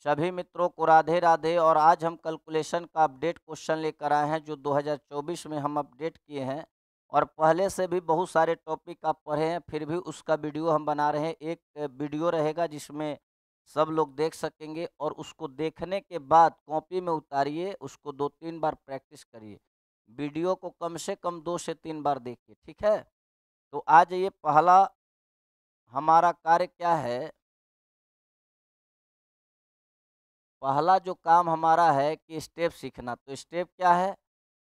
सभी मित्रों को राधे राधे। और आज हम कैलकुलेशन का अपडेट क्वेश्चन लेकर आए हैं जो 2024 में हम अपडेट किए हैं। और पहले से भी बहुत सारे टॉपिक आप पढ़े हैं, फिर भी उसका वीडियो हम बना रहे हैं। एक वीडियो रहेगा जिसमें सब लोग देख सकेंगे, और उसको देखने के बाद कॉपी में उतारिए, उसको 2-3 बार प्रैक्टिस करिए। वीडियो को कम से कम 2 से 3 बार देखिए, ठीक है। तो आज ये पहला हमारा कार्य क्या है, पहला जो काम हमारा है कि स्टेप सीखना। तो स्टेप क्या है,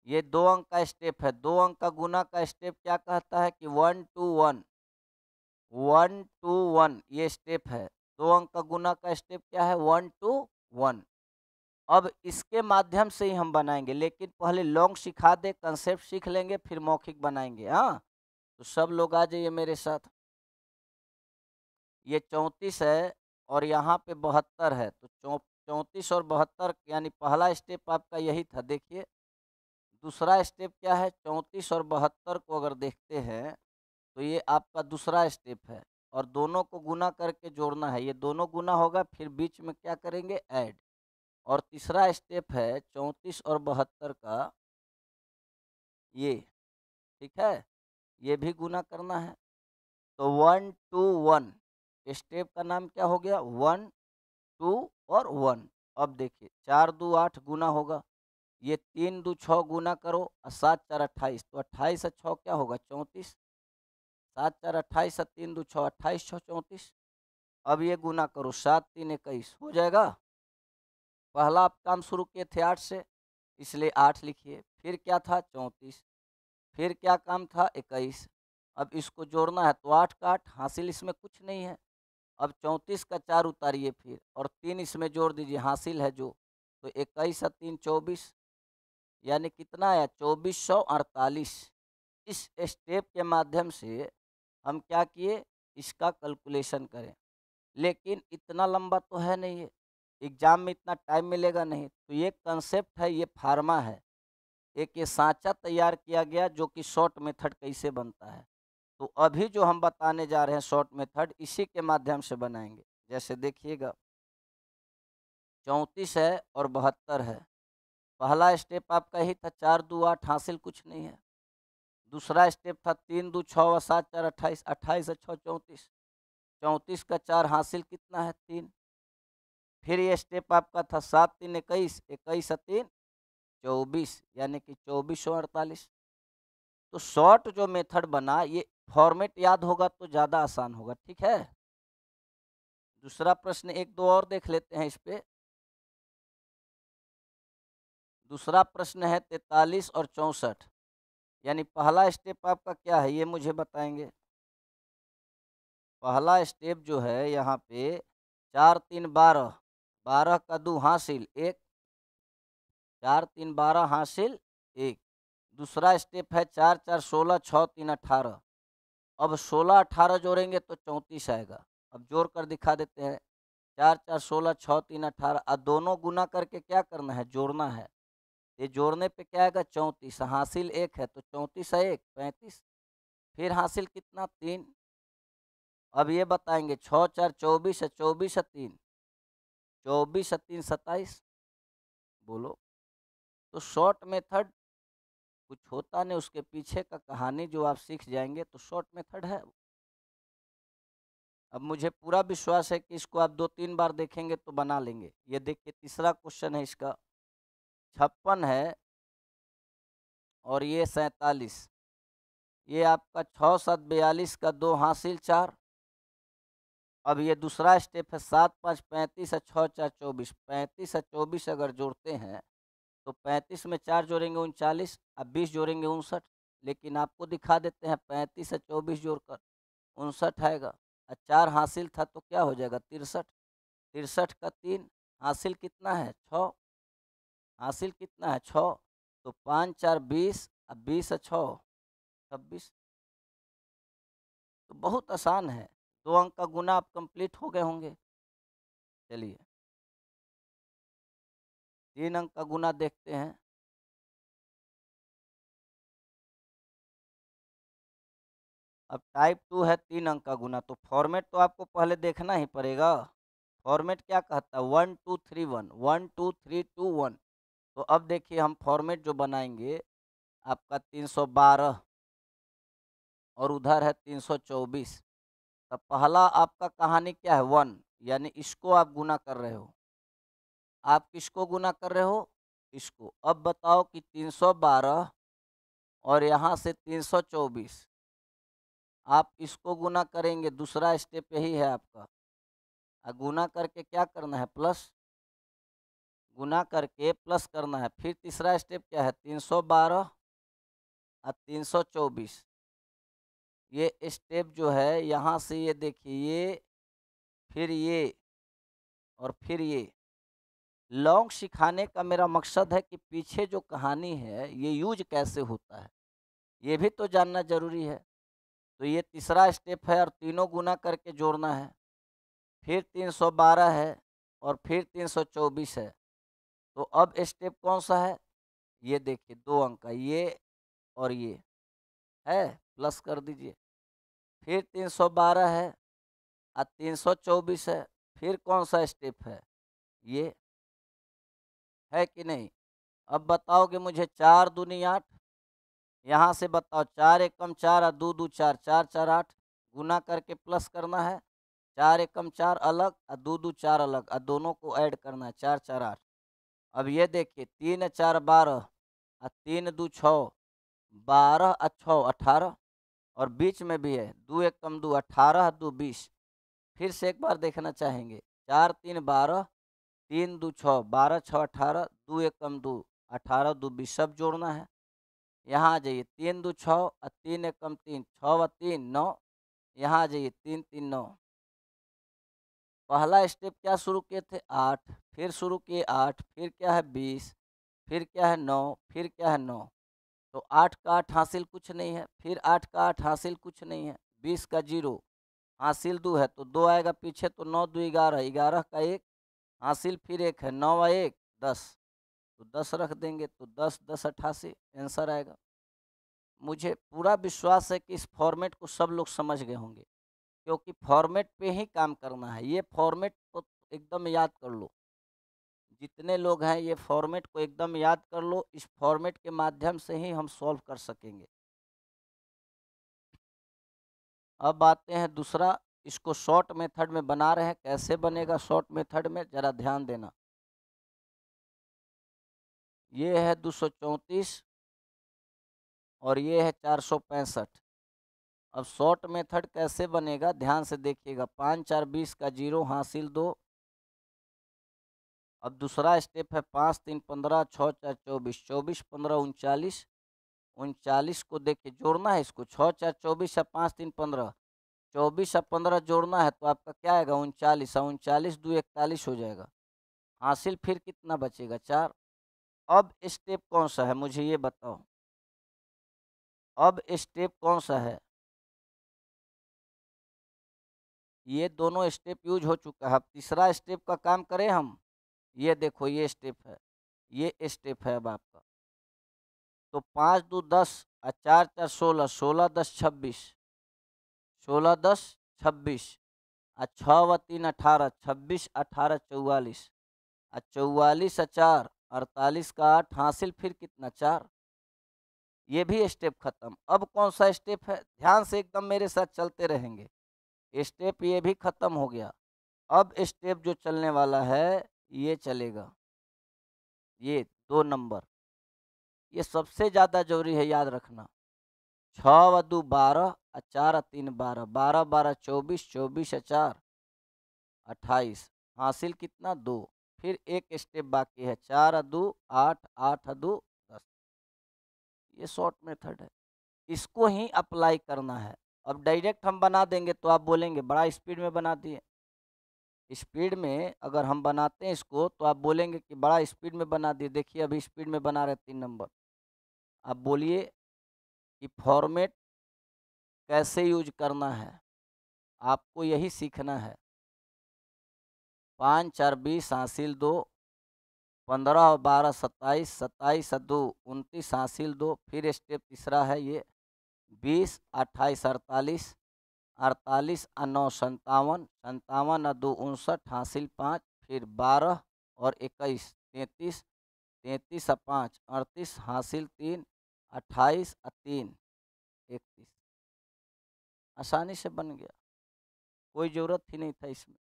ये 2 अंक का स्टेप है। 2 अंक का गुना का स्टेप क्या कहता है कि 1 to 1, 1 to 1 ये स्टेप है। 2 अंक का गुना का स्टेप क्या है, 1 to 1। अब इसके माध्यम से ही हम बनाएंगे, लेकिन पहले लॉन्ग सिखा दे, कंसेप्ट सीख लेंगे, फिर मौखिक बनाएंगे। हाँ, तो सब लोग आ जाइए मेरे साथ। ये 34 है और यहाँ पे 72 है, तो 34 और 72, यानी पहला स्टेप आपका यही था। देखिए दूसरा स्टेप क्या है, 34 और 72 को अगर देखते हैं तो ये आपका दूसरा स्टेप है, और दोनों को गुना करके जोड़ना है। ये दोनों गुना होगा, फिर बीच में क्या करेंगे, ऐड। और तीसरा स्टेप है 34 और 72 का, ये, ठीक है, ये भी गुना करना है। तो 1 to 1 स्टेप का नाम क्या हो गया, 1 2 और 1। अब देखिए 4 2 8 गुना होगा, ये 3 2 6 गुना करो, और 7 4 28, तो 28 और 6 क्या होगा, 34। 7 4 28 और 3 2 6, 28 6 34। अब ये गुना करो, 7 3 21 हो जाएगा। पहला आप काम शुरू किए थे 8 से, इसलिए 8 लिखिए। फिर क्या था, 34। फिर क्या काम था, 21। अब इसको जोड़ना है, तो 8 का 8 हासिल, इसमें कुछ नहीं है। अब 34 का 4 उतारिए फिर, और 3 इसमें जोड़ दीजिए, हासिल है जो। तो 21 और 3 24, यानी कितना आया, 2448। इस स्टेप के माध्यम से हम क्या किए, इसका कैलकुलेशन करें। लेकिन इतना लंबा तो है नहीं है, एग्जाम में इतना टाइम मिलेगा नहीं। तो ये कंसेप्ट है, ये फार्मा है, एक ये सांचा तैयार किया गया जो कि शॉर्ट मेथड कैसे बनता है। तो अभी जो हम बताने जा रहे हैं शॉर्ट मेथड, इसी के माध्यम से बनाएंगे। जैसे देखिएगा 34 है और 72 है। पहला स्टेप आपका ही था 4 2 8, हासिल कुछ नहीं है। दूसरा स्टेप था 3 2 6 और 7 4 28, 28 और 6 34। 34 का 4 हासिल कितना है, 3। फिर ये स्टेप आपका था 7 3 21, 21 और 3 24, यानी कि 2448। तो शॉर्ट जो मेथड बना, ये फॉर्मेट याद होगा तो ज़्यादा आसान होगा, ठीक है। दूसरा प्रश्न एक दो और देख लेते हैं इस पे। दूसरा प्रश्न है 43 और 64, यानी पहला स्टेप आपका क्या है, ये मुझे बताएंगे। पहला स्टेप जो है यहाँ पे 4 3 12, 12 का 2 हासिल 1, 4 3 12 हासिल 1। दूसरा स्टेप है 4 4 16, 6 3 18। अब 16 18 जोड़ेंगे तो 34 आएगा। अब जोड़ कर दिखा देते हैं, 4 4 16, 6 3 18। अब दोनों गुना करके क्या करना है, जोड़ना है। ये जोड़ने पे क्या आएगा, 34। हासिल 1 है, तो 34 है 1 35। फिर हासिल कितना, 3। अब ये बताएंगे 6 4 24 है, 24 है 3, 24 है 3 27। बोलो। तो शॉर्ट मेथड कुछ होता नहीं, उसके पीछे का कहानी जो आप सीख जाएंगे तो शॉर्ट मेथड है। अब मुझे पूरा विश्वास है कि इसको आप 2-3 बार देखेंगे तो बना लेंगे। ये देखिए तीसरा क्वेश्चन है इसका, 56 है और ये 47। ये आपका 6 7 42 का 2 हासिल 4। अब ये दूसरा स्टेप है 7 5 35 और 6 4 24। 35 और 24 अगर जोड़ते हैं तो 35 में 4 जोड़ेंगे 39, अब 20 जोड़ेंगे 59। लेकिन आपको दिखा देते हैं 35 और 24 जोड़कर 59 आएगा, और 4 हासिल था तो क्या हो जाएगा, 63। 63 का 3 हासिल कितना है, 6। हासिल कितना है, 6। तो 5 4 20, अब 20 और 6 26। तो बहुत आसान है, 2 अंक का गुना आप कंप्लीट हो गए होंगे। चलिए 3 अंक का गुना देखते हैं। अब टाइप 2 है 3 अंक का गुना, तो फॉर्मेट तो आपको पहले देखना ही पड़ेगा। फॉर्मेट क्या कहता है 1 2 3 1 1 2 3 2 1। तो अब देखिए हम फॉर्मेट जो बनाएंगे आपका 312 और उधर है 324। तब पहला आपका कहानी क्या है 1, यानी इसको आप गुना कर रहे हो। आप किसको गुना कर रहे हो? इसको। अब बताओ कि 312 और यहाँ से 324 आप इसको गुना करेंगे, दूसरा स्टेप यही है आपका। गुना करके क्या करना है? प्लस। गुना करके प्लस करना है। फिर तीसरा स्टेप क्या है? 312 और 324। ये स्टेप जो है यहाँ से ये देखिए, ये फिर ये और फिर ये। लॉन्ग सिखाने का मेरा मकसद है कि पीछे जो कहानी है ये यूज कैसे होता है ये भी तो जानना जरूरी है। तो ये तीसरा स्टेप है और तीनों गुना करके जोड़ना है। फिर 312 है और फिर 324 है। तो अब स्टेप कौन सा है? ये देखिए 2 अंक का, ये और ये है, प्लस कर दीजिए। फिर 312 है और 324 है। फिर कौन सा स्टेप है? ये है कि नहीं? अब बताओगे मुझे 4 दूनी 8। यहाँ से बताओ 4 एकम 4 और 2 2 4, 4 4 8। गुना करके प्लस करना है। 4 एकम 4 अलग और 2 2 4 अलग और दोनों को ऐड करना है, 4 4 8। अब ये देखिए 3 4 12 और 3 2 6, 12 और 6 18। और बीच में भी है 2 एकम 2 18 2 20। फिर से एक बार देखना चाहेंगे। 4 3 12, 3 2 6, 12 6 18, 2 एकम 2 18 2 20 सब जोड़ना है। यहाँ आ जाइए 3 2 6 और 3 एकम 3, 6 व 3 9। यहाँ आ जाइए 3 3 9। पहला स्टेप क्या शुरू किए थे? 8। फिर शुरू किए 8। फिर क्या है 20। फिर क्या है 9। फिर क्या है 9। तो 8 का 8 हासिल कुछ नहीं है। फिर 8 का 8 हासिल कुछ नहीं है। 20 का 0 हासिल 2 है तो 2 आएगा पीछे, तो 9 2 11, 11 का 1 हासिल, फिर 1 है, 9 व 1 10। तो 10 रख देंगे तो 10 10 88 आंसर आएगा। मुझे पूरा विश्वास है कि इस फॉर्मेट को सब लोग समझ गए होंगे, क्योंकि फॉर्मेट पे ही काम करना है। ये फॉर्मेट को एकदम याद कर लो। जितने लोग हैं ये फॉर्मेट को एकदम याद कर लो। इस फॉर्मेट के माध्यम से ही हम सॉल्व कर सकेंगे। अब आते हैं दूसरा। इसको शॉर्ट मेथड में बना रहे हैं। कैसे बनेगा शॉर्ट मेथड में, ज़रा ध्यान देना। ये है 234 और ये है 465। अब शॉर्ट मेथड कैसे बनेगा ध्यान से देखिएगा। 5 4 20 का 0 हासिल 2। अब दूसरा स्टेप है 5 3 15, 6 4 24, 24 15 39। 39 को देखिए जोड़ना है इसको। 6 4 24 या 5 3 15, 24 और 15 जोड़ना है तो आपका क्या आएगा 39। 39 2 41 हो जाएगा। हासिल फिर कितना बचेगा 4। अब स्टेप कौन सा है मुझे ये बताओ। अब स्टेप कौन सा है? ये दोनों स्टेप यूज हो चुका है। अब तीसरा स्टेप का काम करें हम। ये देखो ये स्टेप है, ये स्टेप है अब आपका। तो 5 2 10 और 4 4 16, 16 10 26, 16 10 26 और 6 व 3 18, 26 18 44 और 44 और 4 48 का 8 हासिल फिर कितना 4। ये भी स्टेप खत्म। अब कौन सा स्टेप है? ध्यान से एकदम मेरे साथ चलते रहेंगे। स्टेप ये भी खत्म हो गया। अब स्टेप जो चलने वाला है ये चलेगा, ये 2 नंबर। ये सबसे ज़्यादा जरूरी है याद रखना। 6 व 2 12 और 4 और 3 12, 12 12 24, 24 और 4 28 हासिल कितना 2। फिर एक स्टेप बाकी है 4 और 2 8, 8 और 2 10। ये शॉर्ट मेथड है, इसको ही अप्लाई करना है। अब डायरेक्ट हम बना देंगे तो आप बोलेंगे बड़ा स्पीड में बना दिए। स्पीड में अगर हम बनाते हैं इसको तो आप बोलेंगे कि बड़ा स्पीड में बना दिए। देखिए अभी स्पीड में बना रहे 3 नंबर। आप बोलिए कि फॉर्मेट कैसे यूज करना है, आपको यही सीखना है। 5 4 20 हासिल 2, 15 और 12 27, 27 और 2 29 हासिल 2। फिर स्टेप तीसरा है ये 20 28 48 48 और 9 57, 57 और 2 59, हासिल 5, फिर 12 और 21 33, 33 और 5 38, हासिल 3, 28 और 3 31। आसानी से बन गया, कोई ज़रूरत ही नहीं था इसमें।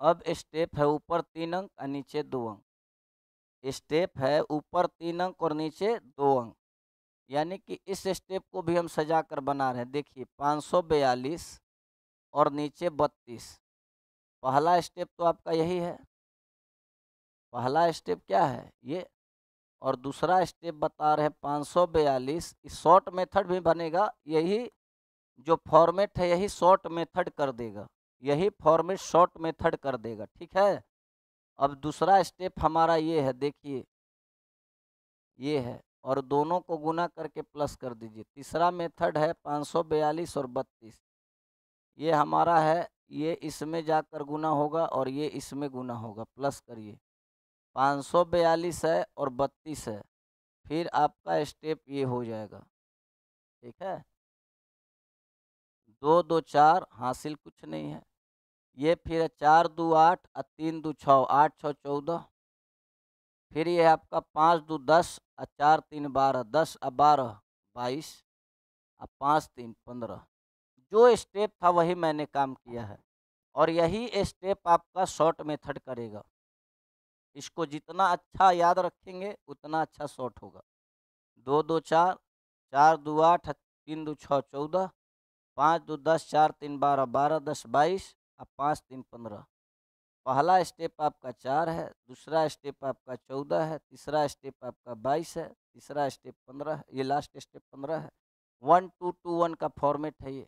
अब स्टेप है ऊपर 3 अंक और नीचे 2 अंक। स्टेप है ऊपर 3 अंक और नीचे 2 अंक, यानी कि इस स्टेप को भी हम सजा कर बना रहे हैं। देखिए 542 और नीचे 32। पहला स्टेप तो आपका यही है, पहला स्टेप क्या है ये, और दूसरा स्टेप बता रहे हैं 542। इस शॉर्ट मेथड भी बनेगा, यही जो फॉर्मेट है यही शॉर्ट मेथड कर देगा, यही फॉर्मेट शॉर्ट मेथड कर देगा, ठीक है। अब दूसरा स्टेप हमारा ये है, देखिए ये है, और दोनों को गुना करके प्लस कर दीजिए। तीसरा मेथड है 542 और 32, ये हमारा है, ये इसमें जाकर गुना होगा और ये इसमें गुना होगा, प्लस करिए। 542 है और 32 है, फिर आपका स्टेप ये हो जाएगा, ठीक है। 2 2 4, हासिल कुछ नहीं है। ये फिर 4 2 8 और 3 2 6, 8 6 14। फिर ये आपका 5 2 10 और 4 3 12, 10 और 12 22 और 5 3 15। जो स्टेप था वही मैंने काम किया है, और यही स्टेप आपका शॉर्ट मेथड करेगा। इसको जितना अच्छा याद रखेंगे उतना अच्छा शॉर्ट होगा। 2 2 4, 4 2 8, 3 2 6 14, 5 2 10, 4 3 12, 12 10 22 और 5 3 15। पहला स्टेप आपका 4 है, दूसरा स्टेप आपका 14 है, तीसरा स्टेप आपका 22 है, तीसरा स्टेप 15 है, ये लास्ट स्टेप 15 है। 1 2 2 1 का फॉर्मेट है ये,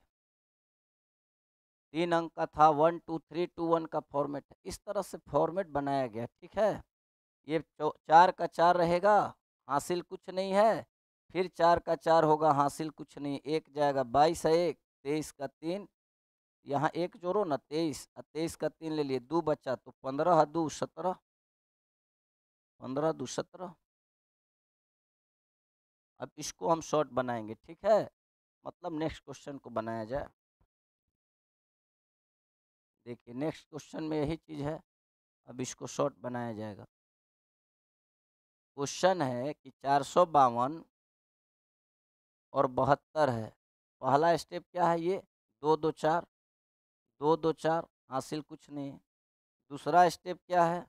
3 अंक का था, 1 2 3 2 1 का फॉर्मेट है। इस तरह से फॉर्मेट बनाया गया, ठीक है। ये 4 का 4 रहेगा, हासिल कुछ नहीं है। फिर 4 का 4 होगा, हासिल कुछ नहीं, एक जाएगा, 22 है एक, 23 का 3, यहाँ एक जोड़ो ना, 23 और 23 का 3 ले लिए, 2 बचा, तो 15 2 17, 15 2 17। अब इसको हम शॉर्ट बनाएंगे, ठीक है, मतलब नेक्स्ट क्वेश्चन को बनाया जाए। देखिए नेक्स्ट क्वेश्चन में यही चीज़ है, अब इसको शॉर्ट बनाया जाएगा। क्वेश्चन है कि 452 और 72 है। पहला स्टेप क्या है ये, 2 2 4, 2 2 4, हासिल कुछ नहीं है। दूसरा स्टेप क्या है,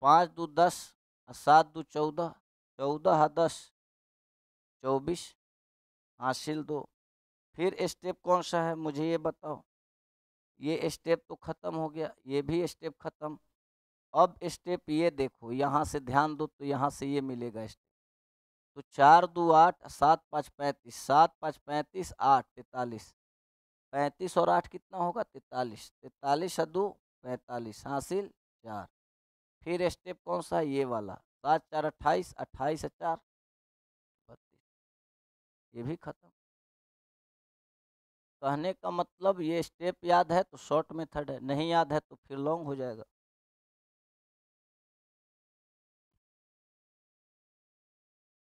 5 2 10 और 7 2 14, 14 और 10 24, हासिल 2। फिर स्टेप कौन सा है मुझे ये बताओ। ये स्टेप तो खत्म हो गया, ये भी स्टेप खत्म। अब स्टेप ये देखो, यहाँ से ध्यान दो तो यहाँ से ये मिलेगा स्टेप। तो 4 2 8, 7 5 35, 7 5 35, 8 43, 35 और 8 कितना होगा, 43, 43 और 2 45, हासिल 4। फिर स्टेप कौन सा है, ये वाला, 7 4 28, 28 और 4 32, ये भी खत्म। कहने का मतलब ये स्टेप याद है तो शॉर्ट मेथड है, नहीं याद है तो फिर लॉन्ग हो जाएगा।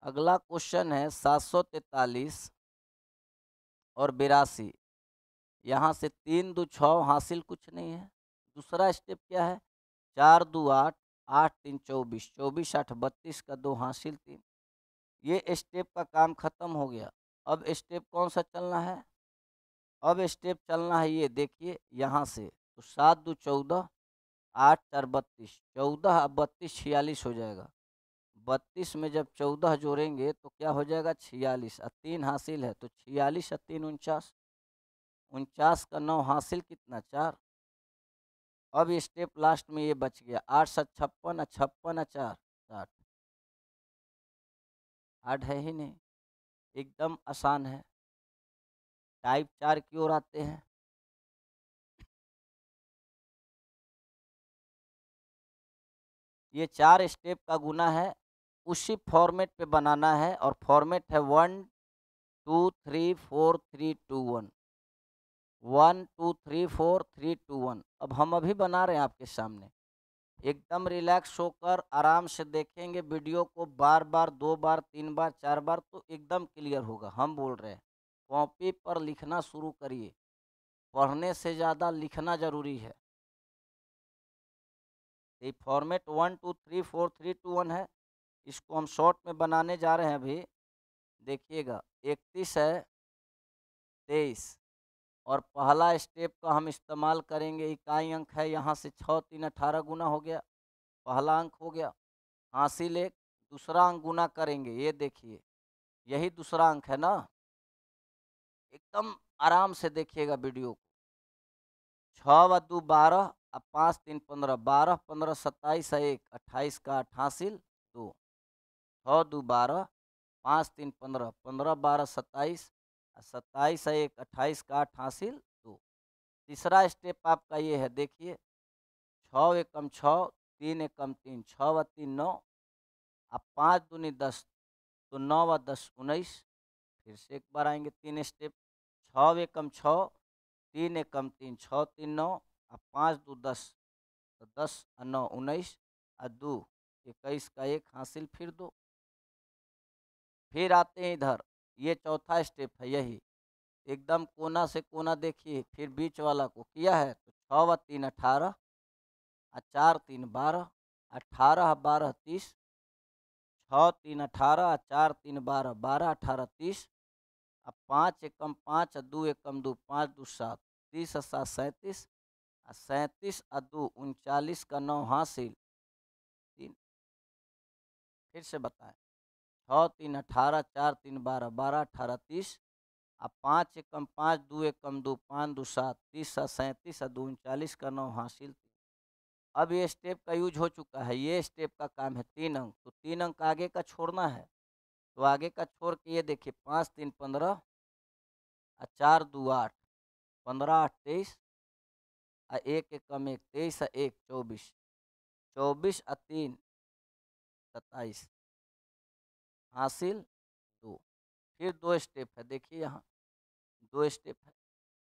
अगला क्वेश्चन है 743 और 82। यहाँ से 3 2 6, हासिल कुछ नहीं है। दूसरा स्टेप क्या है, 4 2 8, 8 3 24, 24 8 32 का 2, हासिल 3। ये स्टेप का काम खत्म हो गया। अब स्टेप कौन सा चलना है, अब स्टेप चलना है ये देखिए यहाँ से, तो 7 2 14, 8 4 32, 14 अब 32 46 हो जाएगा। 32 में जब 14 जोड़ेंगे तो क्या हो जाएगा, 46 और 3 हासिल है, तो 46 और 3 49, 49 का 9, हासिल कितना 4। अब स्टेप लास्ट में ये बच गया, 8 7 56 और 56 और 4 60। हार्ड है ही नहीं, एकदम आसान है। टाइप 4 की ओर आते हैं। ये 4 स्टेप का गुना है, उसी फॉर्मेट पे बनाना है, और फॉर्मेट है 1 2 3 4 3 2 1, 1 2 3 4 3 2 1। अब हम अभी बना रहे हैं आपके सामने, एकदम रिलैक्स होकर आराम से देखेंगे वीडियो को, बार बार, 2 बार, 3 बार, 4 बार, तो एकदम क्लियर होगा। हम बोल रहे हैं कॉपी पर लिखना शुरू करिए, पढ़ने से ज़्यादा लिखना ज़रूरी है। ये फॉर्मेट 1 2 3 4 3 2 1 है, इसको हम शॉर्ट में बनाने जा रहे हैं अभी। देखिएगा 31 है, 23, और पहला स्टेप का हम इस्तेमाल करेंगे, इकाई अंक है, यहाँ से 6 3 18 गुना हो गया, पहला अंक हो गया। हासिल एक, दूसरा अंक गुना करेंगे, ये देखिए यही दूसरा अंक है ना। एकदम आराम से देखिएगा वीडियो को। 6 व 2 12, अब 5 3 15, 12 15 27 1 28 का 8 हासिल 2, 6 2 12, 5 3 15, 15 12 27, 27 1 28 का 8 हासिल 2। तीसरा स्टेप आपका ये है, देखिए 6 एकम 6, 3 एकम 3, 6 व 3 9, अब 5 दूनी 10, तो 9 व 10 19। फिर से एक बार आएंगे 3 स्टेप, 6 एकम 6, 3 एकम 3, 6 3 9, अब 5 2 10, तो 10 और 9 19, और 2 21 का 1 हासिल फिर 2। फिर आते हैं इधर, ये चौथा स्टेप है, यही एकदम कोना से कोना देखिए, फिर बीच वाला को किया है, तो 6 व 3 18, और 4 3 12, 18 12 30, 6 3 18, और 4 3 12, 12 18 30, अब 5 एकम 5, और 2 एकम 2, 5 2 7, 30 और 7 37, और 37 और 2 39 का 9 हासिल 3। फिर से बताएं, 6 3 18, 4 3 12, 12 18 30, अब 5 एकम 5, 2 एकम 2, 5 2 7, 30 और 37 और 2 39 का 9 हासिल 3। अब ये स्टेप का यूज हो चुका है, ये स्टेप का काम है 3 अंक, तो 3 अंक आगे का छोड़ना है, तो आगे का छोड़ के ये देखिए 5 3 15, और 4 2 8, 15 8 23, और 1 एकम 1 23, और 1 24, 24 और 3 27 हासिल 2। फिर 2 स्टेप है, देखिए यहाँ 2 स्टेप है,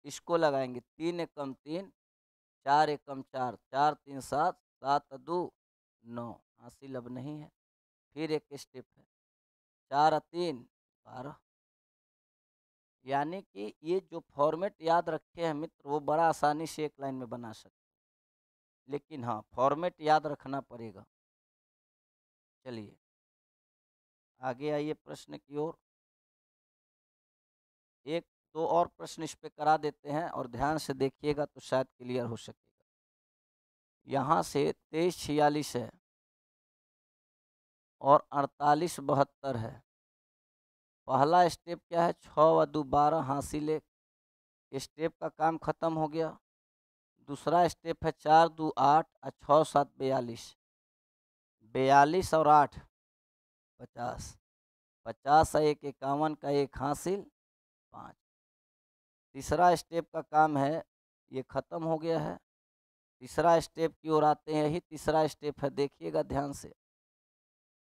इसको लगाएंगे 3 एकम 3, 4 एकम 4, 4 3 7, 7 2 9 हासिल अब नहीं है। फिर एक स्टेप है, 4 3 12। यानी कि ये जो फॉर्मेट याद रखे हैं मित्र, वो बड़ा आसानी से एक लाइन में बना सकते, लेकिन हाँ फॉर्मेट याद रखना पड़ेगा। चलिए आगे आइए प्रश्न की ओर। एक दो और प्रश्न इस पे करा देते हैं, और ध्यान से देखिएगा तो शायद क्लियर हो सकेगा। यहाँ से 23 46 है, और 48 72 है। पहला स्टेप क्या है, 6 व 2 12 हासिल 1, स्टेप का काम खत्म हो गया। दूसरा स्टेप है 4 2 8, और 6 7 42, 42 और 8 50, 50 और 1 51 का 1 हासिल 5। तीसरा स्टेप का काम है, ये खत्म हो गया है। तीसरा स्टेप की ओर आते हैं, यही तीसरा स्टेप है, देखिएगा ध्यान से।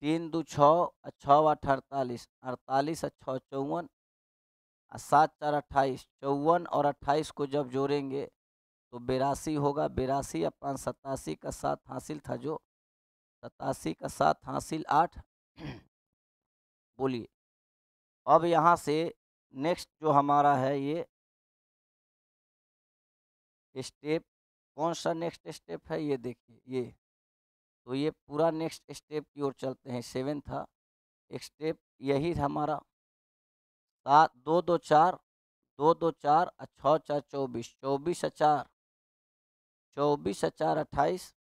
3 2 6, और 6 8 48, 48 और 6 54, और 7 4 28, 54 और 28 को जब जोड़ेंगे तो 82 होगा। 82 और 5 87 का 7 हासिल था, जो 87 का 7 हासिल 8। बोलिए अब यहाँ से नेक्स्ट जो हमारा है ये स्टेप, कौन सा नेक्स्ट स्टेप है, ये देखिए ये, तो ये पूरा नेक्स्ट स्टेप की ओर चलते हैं। 7 था स्टेप, यही था हमारा। 7 2 2 4, 2 2 4, और 6 4 24, 24 और 4, 24 और 4 28,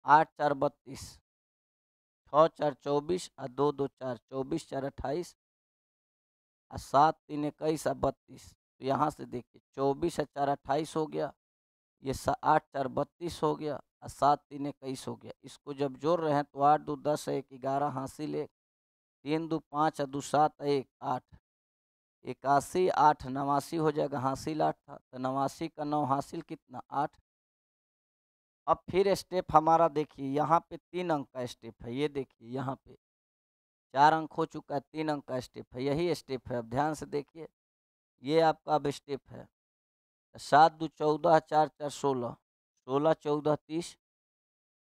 8 4 32, 6 4 24, और 2 2 4, 24 4 28, और 7 3 21 और 32। तो यहाँ से देखिए 24 और 4 28 हो गया, ये 8 4 32 हो गया, और 7 3 21 हो गया। इसको जब जोड़ रहे हैं तो 8 2 10 1 11 हासिल 1, 3 2 5 और 2 7 1 8, 81 8 89 हो जाएगा, हासिल 8 था, तो 89 का 9 हासिल कितना 8। अब फिर स्टेप हमारा देखिए, यहाँ पे 3 अंक का स्टेप है, ये देखिए यहाँ पे 4 अंक हो चुका है, 3 अंक का स्टेप है, यही स्टेप है। अब ध्यान से देखिए, ये आपका अब स्टेप है। 7 2 14, 4 4 16, 16 14 30,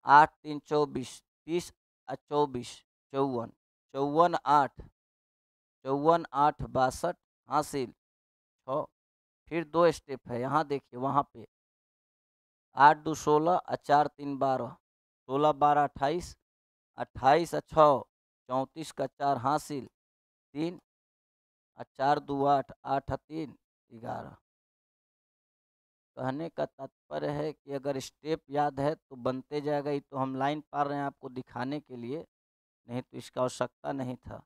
8 3 24, 30 24, 54, 54 8, 54 8 62 हासिल 6। फिर 2 स्टेप है, यहाँ देखिए वहाँ पे 8 2 16 और 4 3 12, 16 12 28, 28 और 6 34 का 4 हासिल 3 और 4 2 8, 8 और 3 11। कहने का तात्पर्य है कि अगर स्टेप याद है तो बनते जाएगा, ये तो हम लाइन पार रहे हैं आपको दिखाने के लिए, नहीं तो इसका आवश्यकता नहीं था।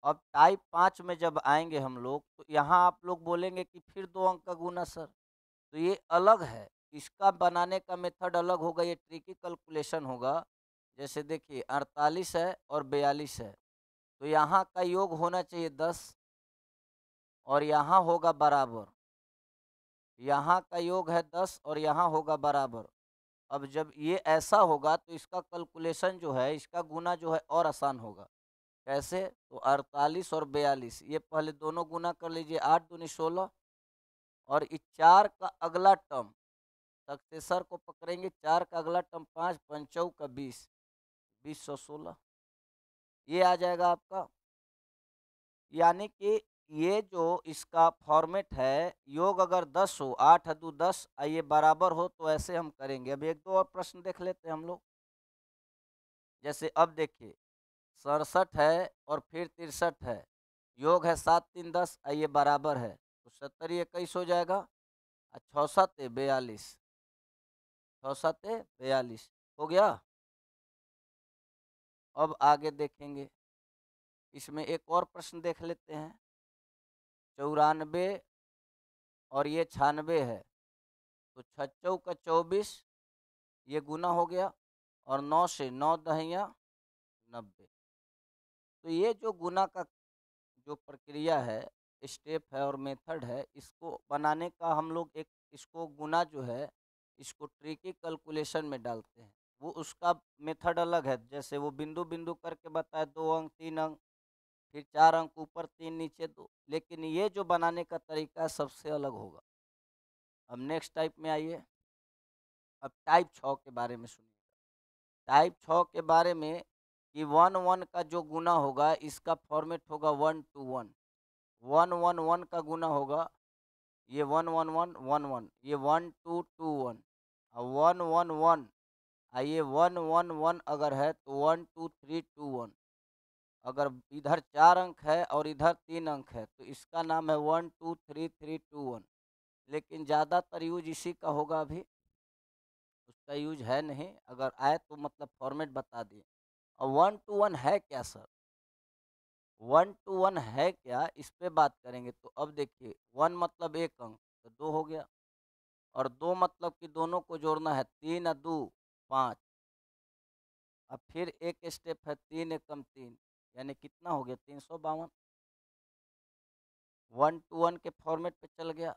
अब टाइप 5 में जब आएंगे हम लोग तो यहाँ आप लोग बोलेंगे कि फिर 2 अंक का गुना सर, तो ये अलग है, इसका बनाने का मेथड अलग होगा, ये ट्रिकी कैलकुलेशन होगा। जैसे देखिए 48 है और 42 है, तो यहाँ का योग होना चाहिए 10 और यहाँ होगा बराबर, यहाँ का योग है 10 और यहाँ होगा बराबर। अब जब ये ऐसा होगा तो इसका कैलकुलेशन जो है, इसका गुना जो है और आसान होगा। कैसे? तो 48 और 42 ये पहले दोनों गुना कर लीजिए, 8 दूनी 16 और इस 4 का अगला टर्म सक्सेसर को पकड़ेंगे, 4 का अगला टर्म 5 पंचौ का 20, 2016 ये आ जाएगा आपका। यानी कि ये जो इसका फॉर्मेट है, योग अगर 10 हो, 8 दू 10 ये बराबर हो तो ऐसे हम करेंगे। अब एक दो और प्रश्न देख लेते हैं हम लोग। जैसे अब देखिए 67 है और फिर 63 है, योग है 7 3 10 ये बराबर है, तो 70 21 हो जाएगा और 6 7 42, 6 7 42 हो गया। अब आगे देखेंगे, इसमें एक और प्रश्न देख लेते हैं। 94 और ये 96 है, तो 6 का 24 ये गुना हो गया और 9 से 9 दहिया 90। तो ये जो गुना का जो प्रक्रिया है, स्टेप है और मेथड है, इसको बनाने का हम लोग एक इसको गुना जो है इसको ट्रिकी कैलकुलेशन में डालते हैं, वो उसका मेथड अलग है। जैसे वो बिंदु बिंदु करके बताए, 2 अंक 3 अंक फिर 4 अंक ऊपर 3 नीचे 2, लेकिन ये जो बनाने का तरीका है सबसे अलग होगा। अब नेक्स्ट टाइप में आइए। अब टाइप 6 के बारे में सुनिए। टाइप 6 के बारे में कि 1 1 का जो गुना होगा इसका फॉर्मेट होगा 1 2 1, 1 1 1 का गुना होगा, ये 1 1 1 1 1, ये 1 2 2 1 और 1 1 1 ये 1 1 1 अगर है तो 1 2 3 2 1। अगर इधर 4 अंक है और इधर 3 अंक है तो इसका नाम है 1 2 3 3 2 1, लेकिन ज़्यादातर यूज इसी का होगा, अभी उसका यूज है नहीं, अगर आए तो मतलब फॉर्मेट बता दिए। और 1 2 1 है क्या सर? 1 2 1 है क्या, इस पे बात करेंगे। तो अब देखिए 1 मतलब 1 अंक तो 2 हो गया, और 2 मतलब कि दोनों को जोड़ना है, 3 और 2 5। अब फिर एक स्टेप है, 3 एकम 3 यानी कितना हो गया, 352। 1 2 1 के फॉर्मेट पे चल गया।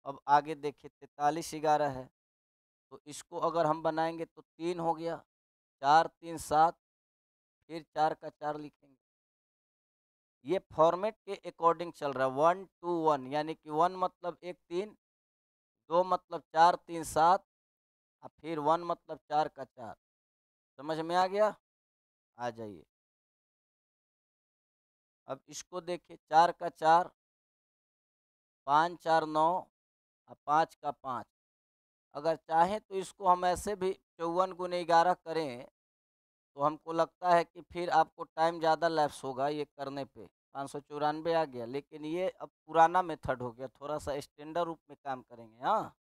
अब आगे देखिए 43 11 है, तो इसको अगर हम बनाएंगे तो 3 हो गया, 4 3 7 फिर 4 का 4 लिखेंगे। ये फॉर्मेट के अकॉर्डिंग चल रहा है, 1 2 1 यानी कि 1 मतलब 1 3, 2 मतलब 4 3 7 और फिर 1 मतलब 4 का 4। समझ में आ गया? आ जाइए। अब इसको देखिए, 4 का 4, 5 4 9 और 5 का 5। अगर चाहें तो इसको हम ऐसे भी 54 गुने 11 करें तो हमको लगता है कि फिर आपको टाइम ज़्यादा लैप्स होगा ये करने पे, 594 आ गया। लेकिन ये अब पुराना मेथड हो गया, थोड़ा सा स्टैंडर्ड रूप में काम करेंगे। हाँ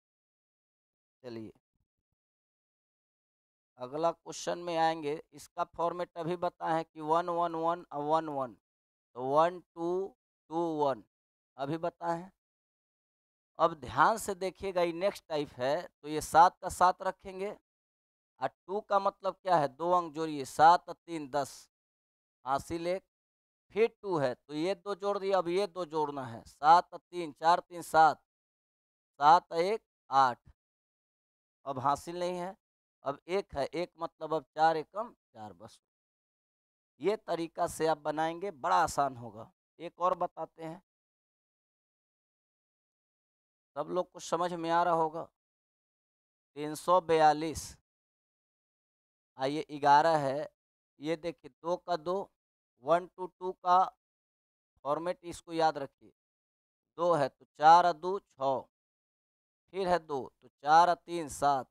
चलिए अगला क्वेश्चन में आएंगे। इसका फॉर्मेट अभी बताएं कि 1 1 1 और 1 1, तो 1 2 2 1 अभी बताएं। अब ध्यान से देखिएगा, ये नेक्स्ट टाइप है, तो ये 7 का 7 रखेंगे और 2 का मतलब क्या है, 2 अंक जोड़िए, 7 और 3 10 हासिल 1। फिर 2 है तो ये 2 जोड़ दिया, अब ये 2 जोड़ना है, 7 और 3 4 3 7, 7 और 1 8, अब हासिल नहीं है। अब 1 है, 1 मतलब अब 4 एकम 4 बस। ये तरीका से आप बनाएंगे, बड़ा आसान होगा। एक और बताते हैं, सब लोग को समझ में आ रहा होगा। 342। आइए 11 है, ये देखिए 2 का 2, 1 टू 2 का फॉर्मेट इसको याद रखिए। 2 है तो 4 और 2 6, फिर है 2 तो 4 और 3 7।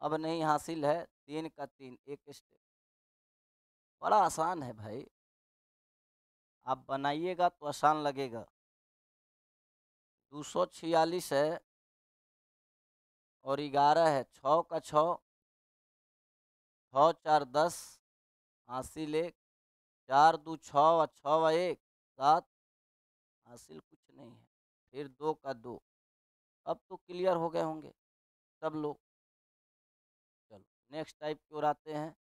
अब नहीं हासिल है, 3 का 3 एक स्टेप। बड़ा आसान है भाई, आप बनाइएगा तो आसान लगेगा। 246 है और 11 है, 6 का 6, 6 4 10 हासिल 1, 4 2 6 और 6 व 1 7, हासिल कुछ नहीं है। फिर 2 का 2। अब तो क्लियर हो गए होंगे सब लोग। चलो नेक्स्ट टाइप की ओर आते हैं।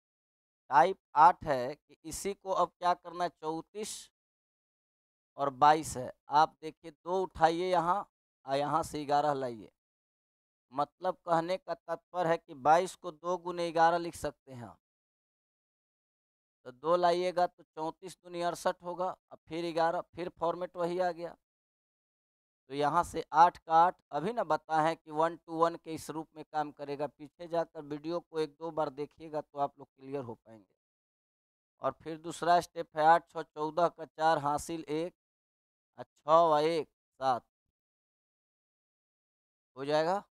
टाइप 8 है कि इसी को अब क्या करना है, 34 और 22 है। आप देखिए 2 उठाइए यहाँ और यहाँ से 11 लाइए। मतलब कहने का तात्पर्य है कि 22 को 2 गुने 11 लिख सकते हैं आप। तो 2 लाइएगा तो 34 दूनी 68 होगा और फिर 11, फिर फॉर्मेट वही आ गया। तो यहाँ से 8 का 8 अभी ना बताएं कि 1 to 1 के इस रूप में काम करेगा। पीछे जाकर वीडियो को 1-2 बार देखिएगा तो आप लोग क्लियर हो पाएंगे। और फिर दूसरा स्टेप है 8 6 14 का 4 हासिल 1 और 6 व 1 7 हो जाएगा।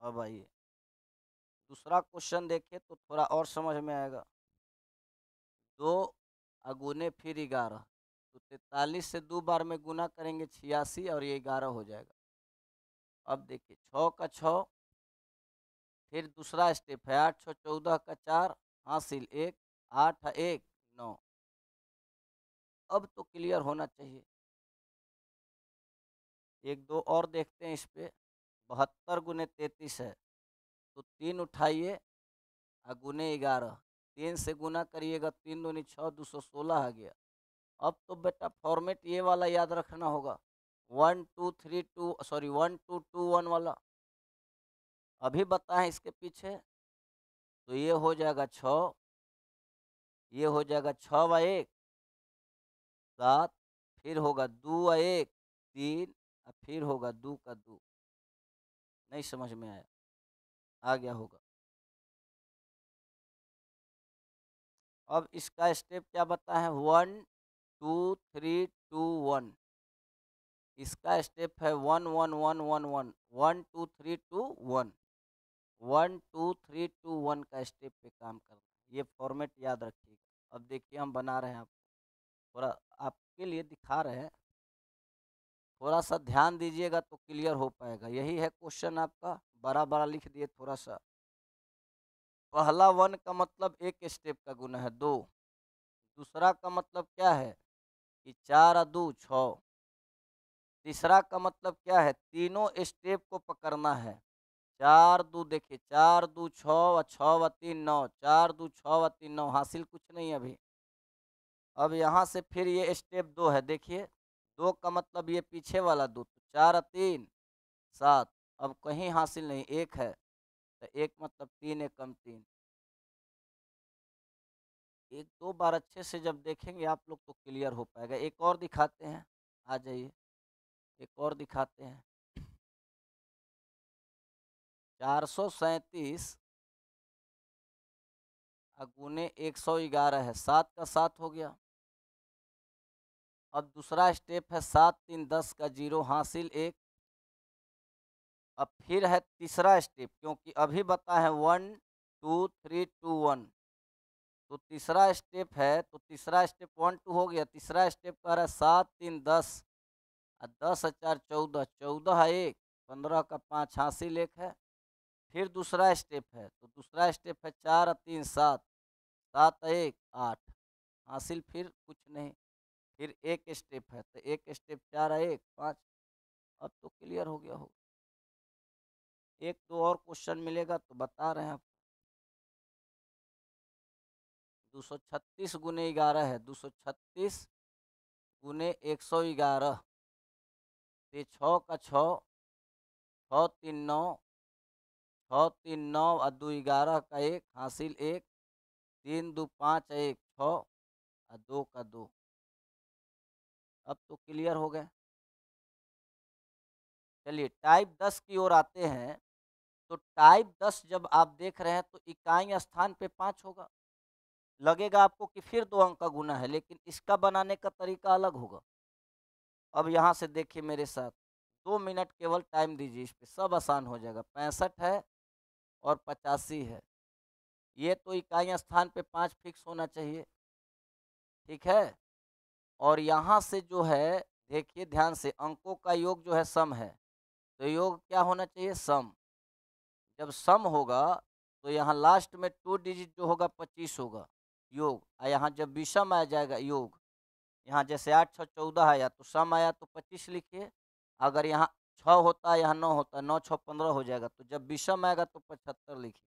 अब आइए दूसरा क्वेश्चन देखिए तो थोड़ा और समझ में आएगा। 2 अगुने फिर 11 तो 43 से 2 बार में गुना करेंगे 86 और ये 11 हो जाएगा। अब देखिए 6 का 6, फिर दूसरा स्टेप है 8 6 14 का 4 हासिल 1 8 1 9। अब तो क्लियर होना चाहिए। एक दो और देखते हैं इस पे। 72 गुने 33 है तो 3 उठाइए और गुने 11, 3 से गुना करिएगा, 3 दूनी 6 216 आ गया। अब तो बेटा फॉर्मेट ये वाला याद रखना होगा, 1 2 3 2 सॉरी 1 2 2 1 वाला। अभी बताएं इसके पीछे तो ये हो जाएगा 6, ये हो जाएगा 6 व 1 7, फिर होगा 2 व 1 3 और फिर होगा 2 का 2। नहीं समझ में आया? आ गया होगा। अब इसका स्टेप क्या बताएं, 1 2 3 2 1। इसका स्टेप है 1 1 1 1 1 1 2 3 2 1 1 2 3 2 1 का स्टेप पे काम करना है। ये फॉर्मेट याद रखिएगा। अब देखिए हम बना रहे हैं, आप थोड़ा आपके लिए दिखा रहे हैं, थोड़ा सा ध्यान दीजिएगा तो क्लियर हो पाएगा। यही है क्वेश्चन आपका, बड़ा बड़ा लिख दिए थोड़ा सा। पहला 1 का मतलब एक स्टेप का गुना है 2। दूसरा का मतलब क्या है कि 4 और 2 6। तीसरा का मतलब क्या है, तीनों स्टेप को पकड़ना है। 4 2 देखिए 4 2 6 व 6 व 3 9, 4 2 6 व 3 9, हासिल कुछ नहीं है अभी। अब यहाँ से फिर ये स्टेप 2 है, देखिए 2 का मतलब ये पीछे वाला 2, तो 4 और 3 7। अब कहीं हासिल नहीं, 1 है तो 1 मतलब 3 एकम 3। एक दो बार अच्छे से जब देखेंगे आप लोग तो क्लियर हो पाएगा। एक और दिखाते हैं, आ जाइए एक और दिखाते हैं। 437 गुने 111 है, 7 का 7 हो गया। अब दूसरा स्टेप है 7 3 10 का 0 हासिल 1। अब फिर है तीसरा स्टेप, क्योंकि अभी बता है 1 2 3 2 1, तो तीसरा स्टेप है, तो तीसरा स्टेप 1 2 हो गया। तीसरा स्टेप कह रहा है 7 3 10 और 10 4 14, 14 है 1, 15 का 5 हासिल 1 है। फिर दूसरा स्टेप है, तो दूसरा स्टेप है 4 और 3 7, 7 1 8 हासिल फिर कुछ नहीं। फिर एक स्टेप है तो एक स्टेप 4 1 5। अब तो क्लियर हो गया हो। एक दो और क्वेश्चन मिलेगा तो बता रहे हैं आप। 236 गुने 11 है, 236 गुने 111, ये 6 का 6, 6 3 9, 6 3 9 और 2 11 का 1 हासिल 1, 3 2 5 1 6 और 2 का 2। अब तो क्लियर हो गए। चलिए टाइप 10 की ओर आते हैं। तो टाइप 10 जब आप देख रहे हैं तो इकाई स्थान पे 5 होगा। लगेगा आपको कि फिर 2 अंक का गुना है, लेकिन इसका बनाने का तरीका अलग होगा। अब यहाँ से देखिए मेरे साथ, 2 मिनट केवल टाइम दीजिए, इस पे सब आसान हो जाएगा। 65 है और 85 है, ये तो इकाई स्थान पे 5 फिक्स होना चाहिए, ठीक है। और यहाँ से जो है देखिए ध्यान से, अंकों का योग जो है सम है, तो योग क्या होना चाहिए, सम। जब सम होगा तो यहाँ लास्ट में 2 डिजिट जो होगा 25 होगा योग, और यहाँ जब विषम आ जाएगा योग, यहाँ जैसे 8 6 14 आया तो सम आया तो 25 लिखिए। अगर यहाँ 6 होता है, यहाँ 9 होता है, 9 6 15 हो जाएगा, तो जब विषम आएगा तो 75 लिखिए।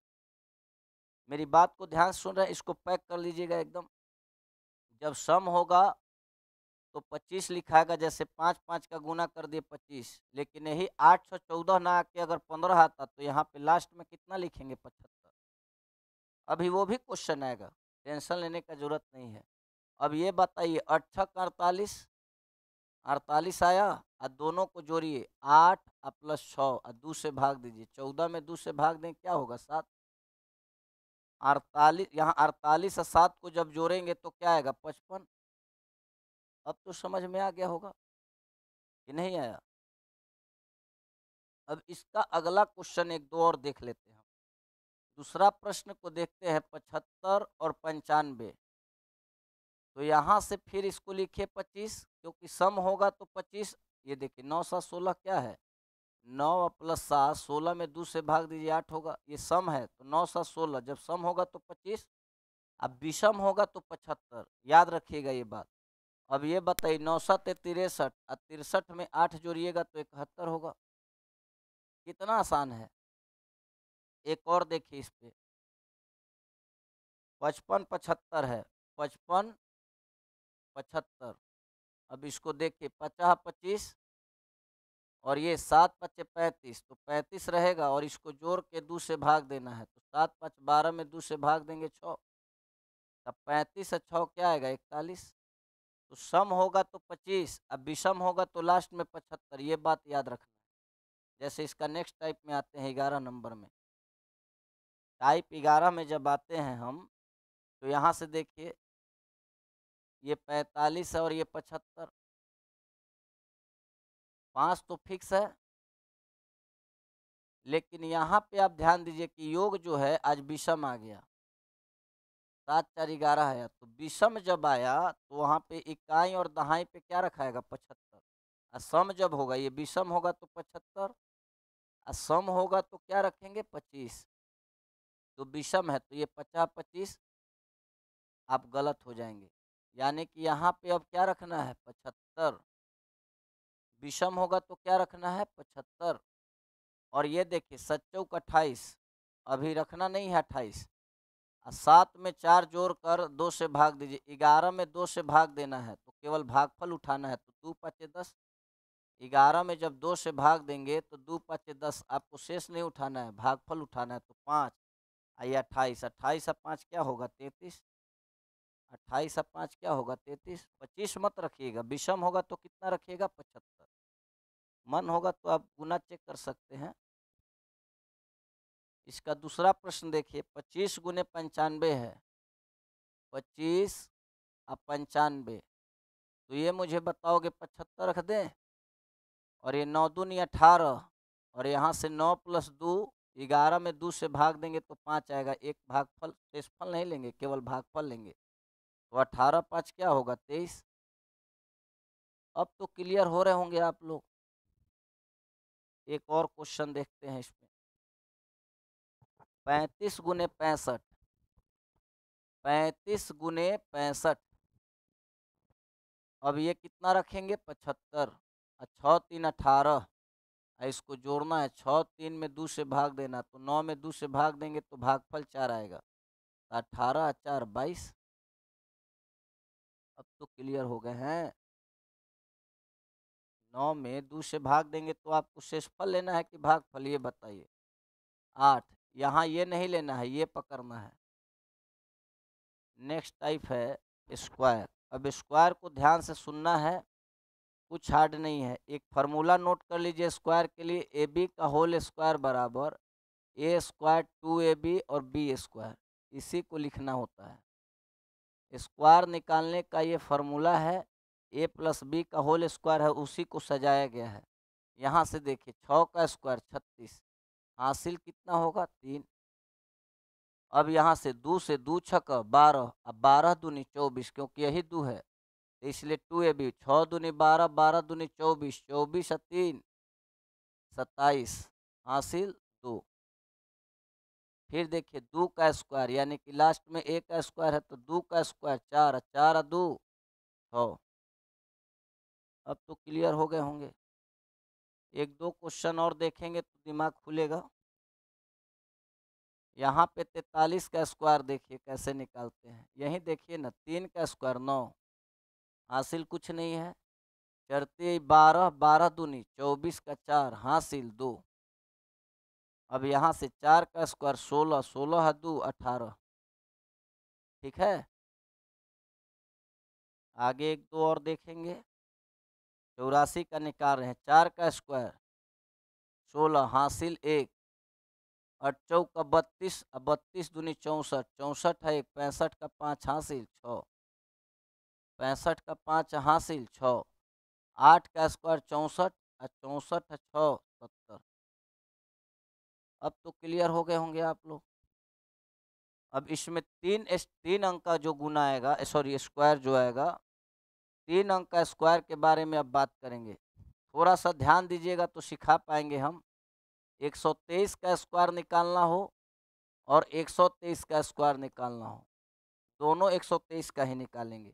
मेरी बात को ध्यान से सुन रहे हैं, इसको पैक कर लीजिएगा एकदम। जब सम होगा तो 25 लिखाएगा, जैसे 5 5 का गुना कर दिए 25, लेकिन यही 8 6 14 ना आके अगर 15 आता तो यहाँ पे लास्ट में कितना लिखेंगे, 75। अभी वो भी क्वेश्चन आएगा, टेंशन लेने का जरूरत नहीं है। अब ये बताइए 8 6 48, 48 आया, और दोनों को जोड़िए 8 प्लस 6 और 2 से भाग दीजिए, 14 में 2 से भाग दें क्या होगा, 7। 48, यहाँ 48 और 7 को जब जोड़ेंगे तो क्या आएगा, 55। अब तो समझ में आ गया होगा कि नहीं आया। अब इसका अगला क्वेश्चन एक दो और देख लेते हैं। दूसरा प्रश्न को देखते हैं, 75 और 95। तो यहाँ से फिर इसको लिखिए 25, क्योंकि सम होगा तो 25। ये देखिए 9 7 16 क्या है, 9 प्लस 7, 16 में 2 से भाग दीजिए 8 होगा। ये सम है तो 9 7 16, जब सम होगा तो 25, अब विषम होगा तो 75। याद रखिएगा ये बात। अब ये बताइए 9 7 63 और 63 में 8 जोड़िएगा तो 71 होगा। कितना आसान है। एक और देखिए इस पे, 55 75 है, 55 75। अब इसको देखिए 50 25 और ये 7 5 35, तो 35 रहेगा, और इसको जोड़ के 2 से भाग देना है, तो 7 5 12 में 2 से भाग देंगे 6, तब 35 से 6 क्या आएगा, 41। तो सम होगा तो 25, अब विषम होगा तो लास्ट में 75। ये बात याद रखना है। जैसे इसका नेक्स्ट टाइप में आते हैं 11 नंबर में। टाइप 11 में जब आते हैं हम, तो यहाँ से देखिए ये 45 है और ये 75, 5 तो फिक्स है, लेकिन यहाँ पे आप ध्यान दीजिए कि योग जो है आज विषम आ गया, 7 4 11 है, तो विषम जब आया तो वहाँ पे इकाई और दहाई पे क्या रखाएगा, 75। और सम जब होगा, ये विषम होगा तो 75, और सम होगा तो क्या रखेंगे, 25। तो विषम है तो ये 50 25, आप गलत हो जाएंगे। यानी कि यहाँ पे अब क्या रखना है, 75। विषम होगा तो क्या रखना है, 75। और ये देखिए 7 चौक 28, अभी रखना नहीं है 28, और 7 में 4 जोड़ कर 2 से भाग दीजिए, 11 में 2 से भाग देना है तो केवल भागफल उठाना है, तो 2 5 10। 11 में जब 2 से भाग देंगे तो 2 5 10, आपको शेष नहीं उठाना है, भागफल उठाना है, तो 5। आइए 28, 28 और 5 क्या होगा, 33। 28 और 5 क्या होगा, 33। 25 मत रखिएगा, विषम होगा तो कितना रखिएगा, 75। मन होगा तो आप गुना चेक कर सकते हैं। इसका दूसरा प्रश्न देखिए, 25 गुने 95 है, 25 और 95, तो ये मुझे बताओगे 75 रख दें, और ये 9 दूनी 18, और यहाँ से 9 प्लस 2, 11 में 2 से भाग देंगे तो 5 आएगा, एक भागफल, शेषफल नहीं लेंगे, केवल भागफल लेंगे, तो 18 5 क्या होगा, 23। अब तो क्लियर हो रहे होंगे आप लोग। एक और क्वेश्चन देखते हैं इसमें, 35 गुने 65, 35 गुने 65, अब ये कितना रखेंगे, 75। और 6 3 18, इसको जोड़ना है, 6 3 में 2 से भाग देना, तो 9 में 2 से भाग देंगे तो भागफल 4 आएगा, 18 4 22। अब तो क्लियर हो गए हैं। 9 में 2 से भाग देंगे तो आपको शेषफल लेना है कि भागफल, ये बताइए। 8, यहाँ ये नहीं लेना है, ये पकड़ना है। नेक्स्ट टाइप है स्क्वायर। अब स्क्वायर को ध्यान से सुनना है, कुछ हार्ड नहीं है। एक फार्मूला नोट कर लीजिए स्क्वायर के लिए, ए बी का होल स्क्वायर बराबर ए स्क्वायर 2ab और बी स्क्वायर, इसी को लिखना होता है। स्क्वायर निकालने का ये फार्मूला है, ए प्लस बी का होल स्क्वायर है, उसी को सजाया गया है। यहाँ से देखिए 6 का स्क्वायर 36, हासिल कितना होगा 3। अब यहाँ से 2 से 2 छक 12, अब 12 दूनी 24, क्योंकि यही 2 है तो इसलिए 2ab, 6 दूनी 12, 12 दूनी 24, 24 और 3 27, हासिल 2। फिर देखिए 2 का स्क्वायर यानी कि लास्ट में ए का स्क्वायर है तो 2 का स्क्वायर 4, 4 2 6। अब तो क्लियर हो गए होंगे। एक दो क्वेश्चन और देखेंगे तो दिमाग खुलेगा। यहाँ पे 43 का स्क्वायर देखिए कैसे निकालते हैं। यहीं देखिए ना, 3 का स्क्वायर 9, हासिल कुछ नहीं है। चढ़ते 12, 12 दूनी 24 का 4, हासिल 2। अब यहाँ से 4 का स्क्वायर 16, 16 2 18। ठीक है, आगे एक दो और देखेंगे। 84 का निकाल रहे हैं, 4 का स्क्वायर 16, हासिल 1। 8 चौका 32, 32 दूनी 64, 64 है 1, 65 का 5, हासिल 6, 65 का 5 हासिल 6। 8 का स्क्वायर 64 और 64 है 6 70। अब तो क्लियर हो गए होंगे आप लोग। अब इसमें तीन अंक का जो गुना आएगा, सॉरी स्क्वायर जो आएगा, 3 अंक का स्क्वायर के बारे में अब बात करेंगे। थोड़ा सा ध्यान दीजिएगा तो सिखा पाएंगे हम। 123 का स्क्वायर निकालना हो और 123 का स्क्वायर निकालना हो, दोनों 123 का ही निकालेंगे,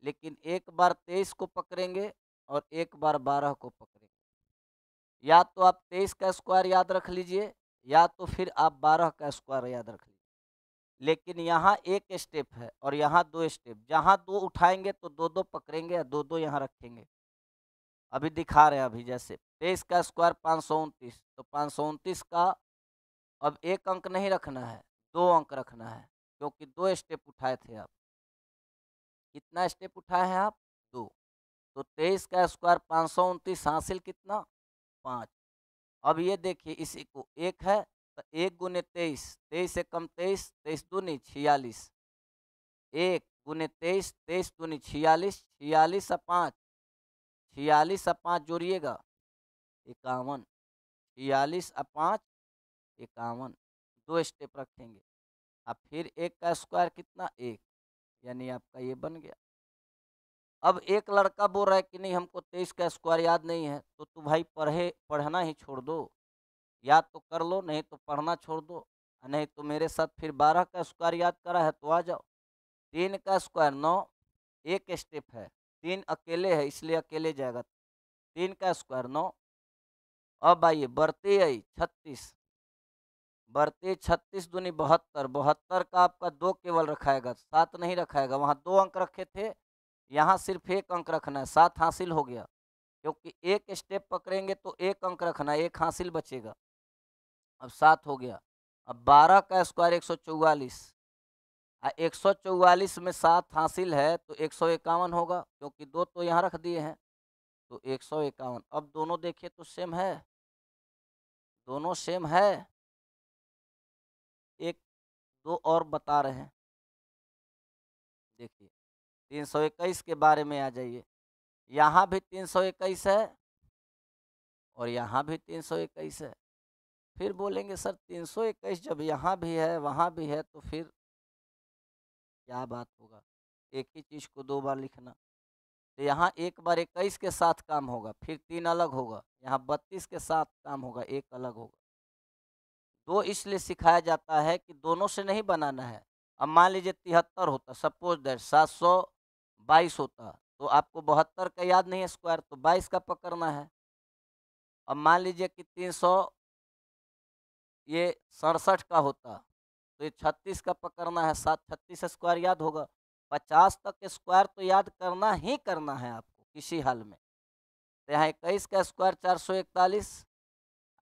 लेकिन एक बार 23 को पकड़ेंगे और एक बार 12 को पकड़ेंगे। या तो आप 23 का स्क्वायर याद रख लीजिए या तो फिर आप 12 का स्क्वायर याद रख लीजिए। लेकिन यहाँ एक स्टेप है और यहाँ 2 स्टेप, जहाँ 2 उठाएंगे तो 2 पकड़ेंगे या 2 यहाँ रखेंगे। अभी दिखा रहे हैं। अभी जैसे 23 का स्क्वायर 529, तो 529 का अब एक अंक नहीं रखना है, 2 अंक रखना है, क्योंकि 2 स्टेप उठाए थे आप। कितना स्टेप उठाए हैं आप? 2। तो 23 का स्क्वायर 529, हासिल कितना 5। अब ये देखिए इसी को, एक है तो 1 गुने 23, 23 से कम 23, 23 दूनी 46, 1 गुने 23, 23 दूनी 46, 46 और 5, 46 और 5 जोड़िएगा 51, 46 और 5 51। 2 स्टेप रखेंगे। अब फिर 1 का स्क्वायर कितना 1, यानी आपका ये बन गया। अब एक लड़का बोल रहा है कि नहीं हमको 23 का स्क्वायर याद नहीं है, तो तू भाई पढ़ना ही छोड़ दो। याद तो कर लो, नहीं तो पढ़ना छोड़ दो, नहीं तो मेरे साथ फिर 12 का स्क्वायर याद करा है तो आ जाओ। 3 का स्क्वायर 9, एक स्टेप है, 3 अकेले है इसलिए अकेले जाएगा। 3 का स्क्वायर 9। अब आइए बढ़ते आई 36, बढ़ते 36 दूनी 72, 72 का आपका 2 केवल रखाएगा, 7 नहीं रखाएगा। वहाँ 2 अंक रखे थे, यहाँ सिर्फ 1 अंक रखना है, 7 हासिल हो गया। क्योंकि एक स्टेप पकड़ेंगे तो 1 अंक रखना है, 1 हासिल बचेगा। अब 7 हो गया। अब 12 का स्क्वायर 144, 144 में 7 हासिल है तो 151 होगा, क्योंकि 2 तो यहाँ रख दिए हैं तो 151। अब दोनों देखिए तो सेम है, दोनों सेम है। एक दो और बता रहे हैं, देखिए 321 के बारे में आ जाइए। यहाँ भी 321 है और यहाँ भी 321 है। फिर बोलेंगे सर 321 जब यहाँ भी है वहाँ भी है तो फिर क्या बात होगा, एक ही चीज़ को 2 बार लिखना। तो यहाँ एक बार 21 के साथ काम होगा, फिर 3 अलग होगा, यहाँ 32 के साथ काम होगा, 1 अलग होगा। 2 इसलिए सिखाया जाता है कि दोनों से नहीं बनाना है। अब मान लीजिए 73 होता, सपोज दैट 722 होता, तो आपको 72 का याद नहीं है स्क्वायर, तो 22 का पकड़ना है। अब मान लीजिए कि 300 ये 67 का होता, तो ये 36 का पकड़ना है, 7 36 स्क्वायर याद होगा। 50 तक स्क्वायर तो याद करना ही करना है आपको किसी हाल में। तो यहाँ 21 का स्क्वायर 441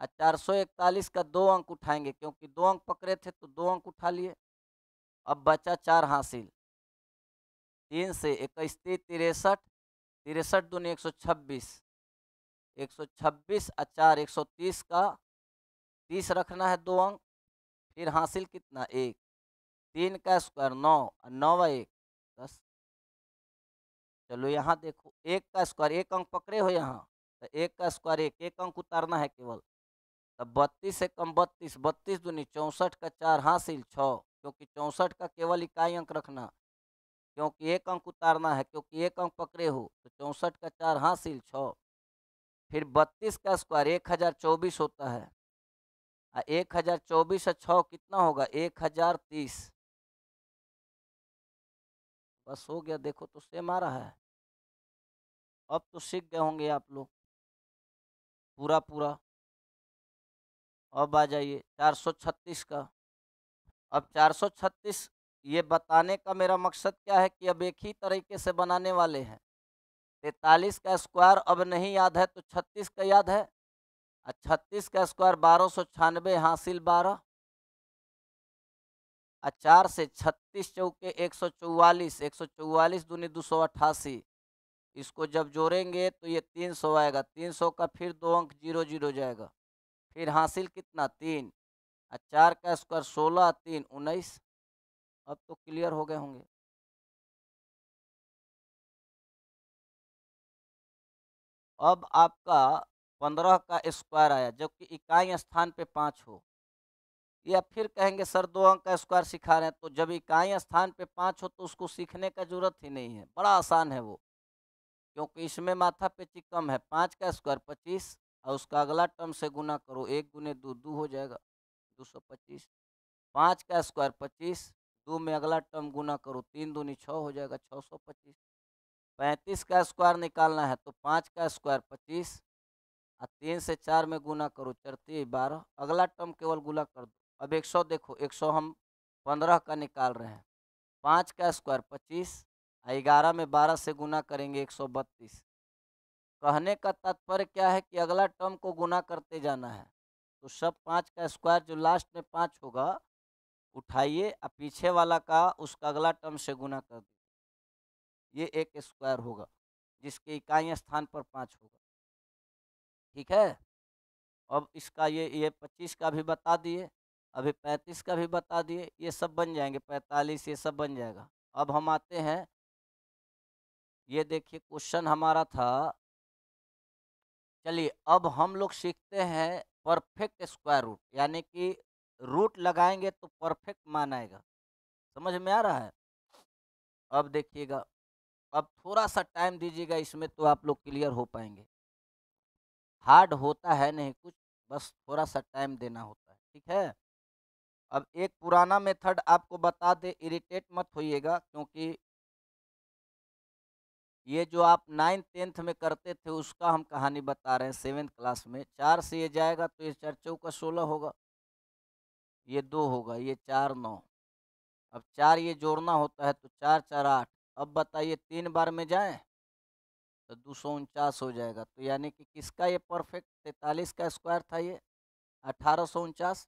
और 441 का 2 अंक उठाएंगे, क्योंकि 2 अंक पकड़े थे तो 2 अंक उठा लिए। अब बचा 4 हासिल, 3 से 21 63, 63 दूनी 126, 126 और 4 130 का 30 रखना है 2 अंक, फिर हासिल कितना 1, 3 का स्क्वायर 9 और 9 व 1 10। चलो यहाँ देखो 1 का स्क्वायर, 1 अंक पकड़े हो यहाँ, तो 1 का स्क्वायर 1, 1 अंक उतारना है केवल। तब 32 से कम 32, 32 दूनी 64 का 4 हासिल 6, क्योंकि 64 का केवल इकाई अंक रखना, क्योंकि 1 अंक उतारना है, क्योंकि 1 अंक पकड़े हो, तो 64 का 4 हासिल 6। फिर 32 का स्क्वायर 1024 होता है, 1024 और 6 कितना होगा 1030। बस हो गया, देखो तो सेम आ रहा है। अब तो सीख गए होंगे आप लोग पूरा पूरा। अब आ जाइए 436 का। अब 436 ये बताने का मेरा मकसद क्या है कि अब एक ही तरीके से बनाने वाले हैं। 43 का स्क्वायर अब नहीं याद है तो 36 का याद है, और 36 का स्क्वायर 1296 हासिल 12, और 4 से 36 चौके 144, 144 दूनी 288। इसको जब जोड़ेंगे तो ये 300 आएगा, 300 का फिर 2 अंक 0 0 जाएगा। फिर हासिल कितना 3, और 4 का स्क्वायर 16, 3 19। अब तो क्लियर हो गए होंगे। अब आपका 15 का स्क्वायर आया, जबकि इकाई स्थान पे 5 हो। या फिर कहेंगे सर 2 अंक का स्क्वायर सिखा रहे हैं, तो जब इकाई स्थान पे 5 हो तो उसको सीखने का जरूरत ही नहीं है, बड़ा आसान है वो, क्योंकि इसमें माथा पेची कम है। 5 का स्क्वायर 25, और उसका अगला टर्म से गुना करो, 1 गुने 2 2 हो जाएगा 225। 5 का स्क्वायर 25, 2 में अगला टर्म गुना करो, 3 दूनी 6 हो जाएगा 625। 35 का स्क्वायर निकालना है तो 5 का स्क्वायर 25, और 3 से 4 में गुना करो, 4 12, अगला टर्म केवल गुना कर दो। अब 100 देखो, 100 हम 15 का निकाल रहे हैं, 5 का स्क्वायर 25, और 11 में 12 से गुना करेंगे 132। कहने का तात्पर्य क्या है कि अगला टर्म को गुना करते जाना है। तो सब 5 का स्क्वायर जो लास्ट में 5 होगा उठाइए, और पीछे वाला का उसका अगला टर्म से गुना कर दीजिए, ये एक स्क्वायर होगा जिसके इकाई स्थान पर 5 होगा। ठीक है। अब इसका ये 25 का भी बता दिए, अभी 35 का भी बता दिए, ये सब बन जाएंगे, 45 ये सब बन जाएगा। अब हम आते हैं, ये देखिए क्वेश्चन हमारा था। चलिए अब हम लोग सीखते हैं परफेक्ट स्क्वायर रूट, यानी कि रूट लगाएंगे तो परफेक्ट मान आएगा। समझ में आ रहा है? अब देखिएगा, अब थोड़ा सा टाइम दीजिएगा, इसमें तो आप लोग क्लियर हो पाएंगे। हार्ड होता है नहीं कुछ, बस थोड़ा सा टाइम देना होता है। ठीक है। अब एक पुराना मेथड आपको बता दे, इरिटेट मत होइएगा, क्योंकि ये जो आप 9th 10th में करते थे उसका हम कहानी बता रहे हैं 7th क्लास में। 4 से ये जाएगा तो ये 4 चौका 16 होगा, ये 2 होगा, ये 4 9। अब 4 ये जोड़ना होता है तो 4 4 8। अब बताइए 3 बार में जाएं तो 249 हो जाएगा। तो यानी कि किसका ये परफेक्ट, 43 का स्क्वायर था ये 1849।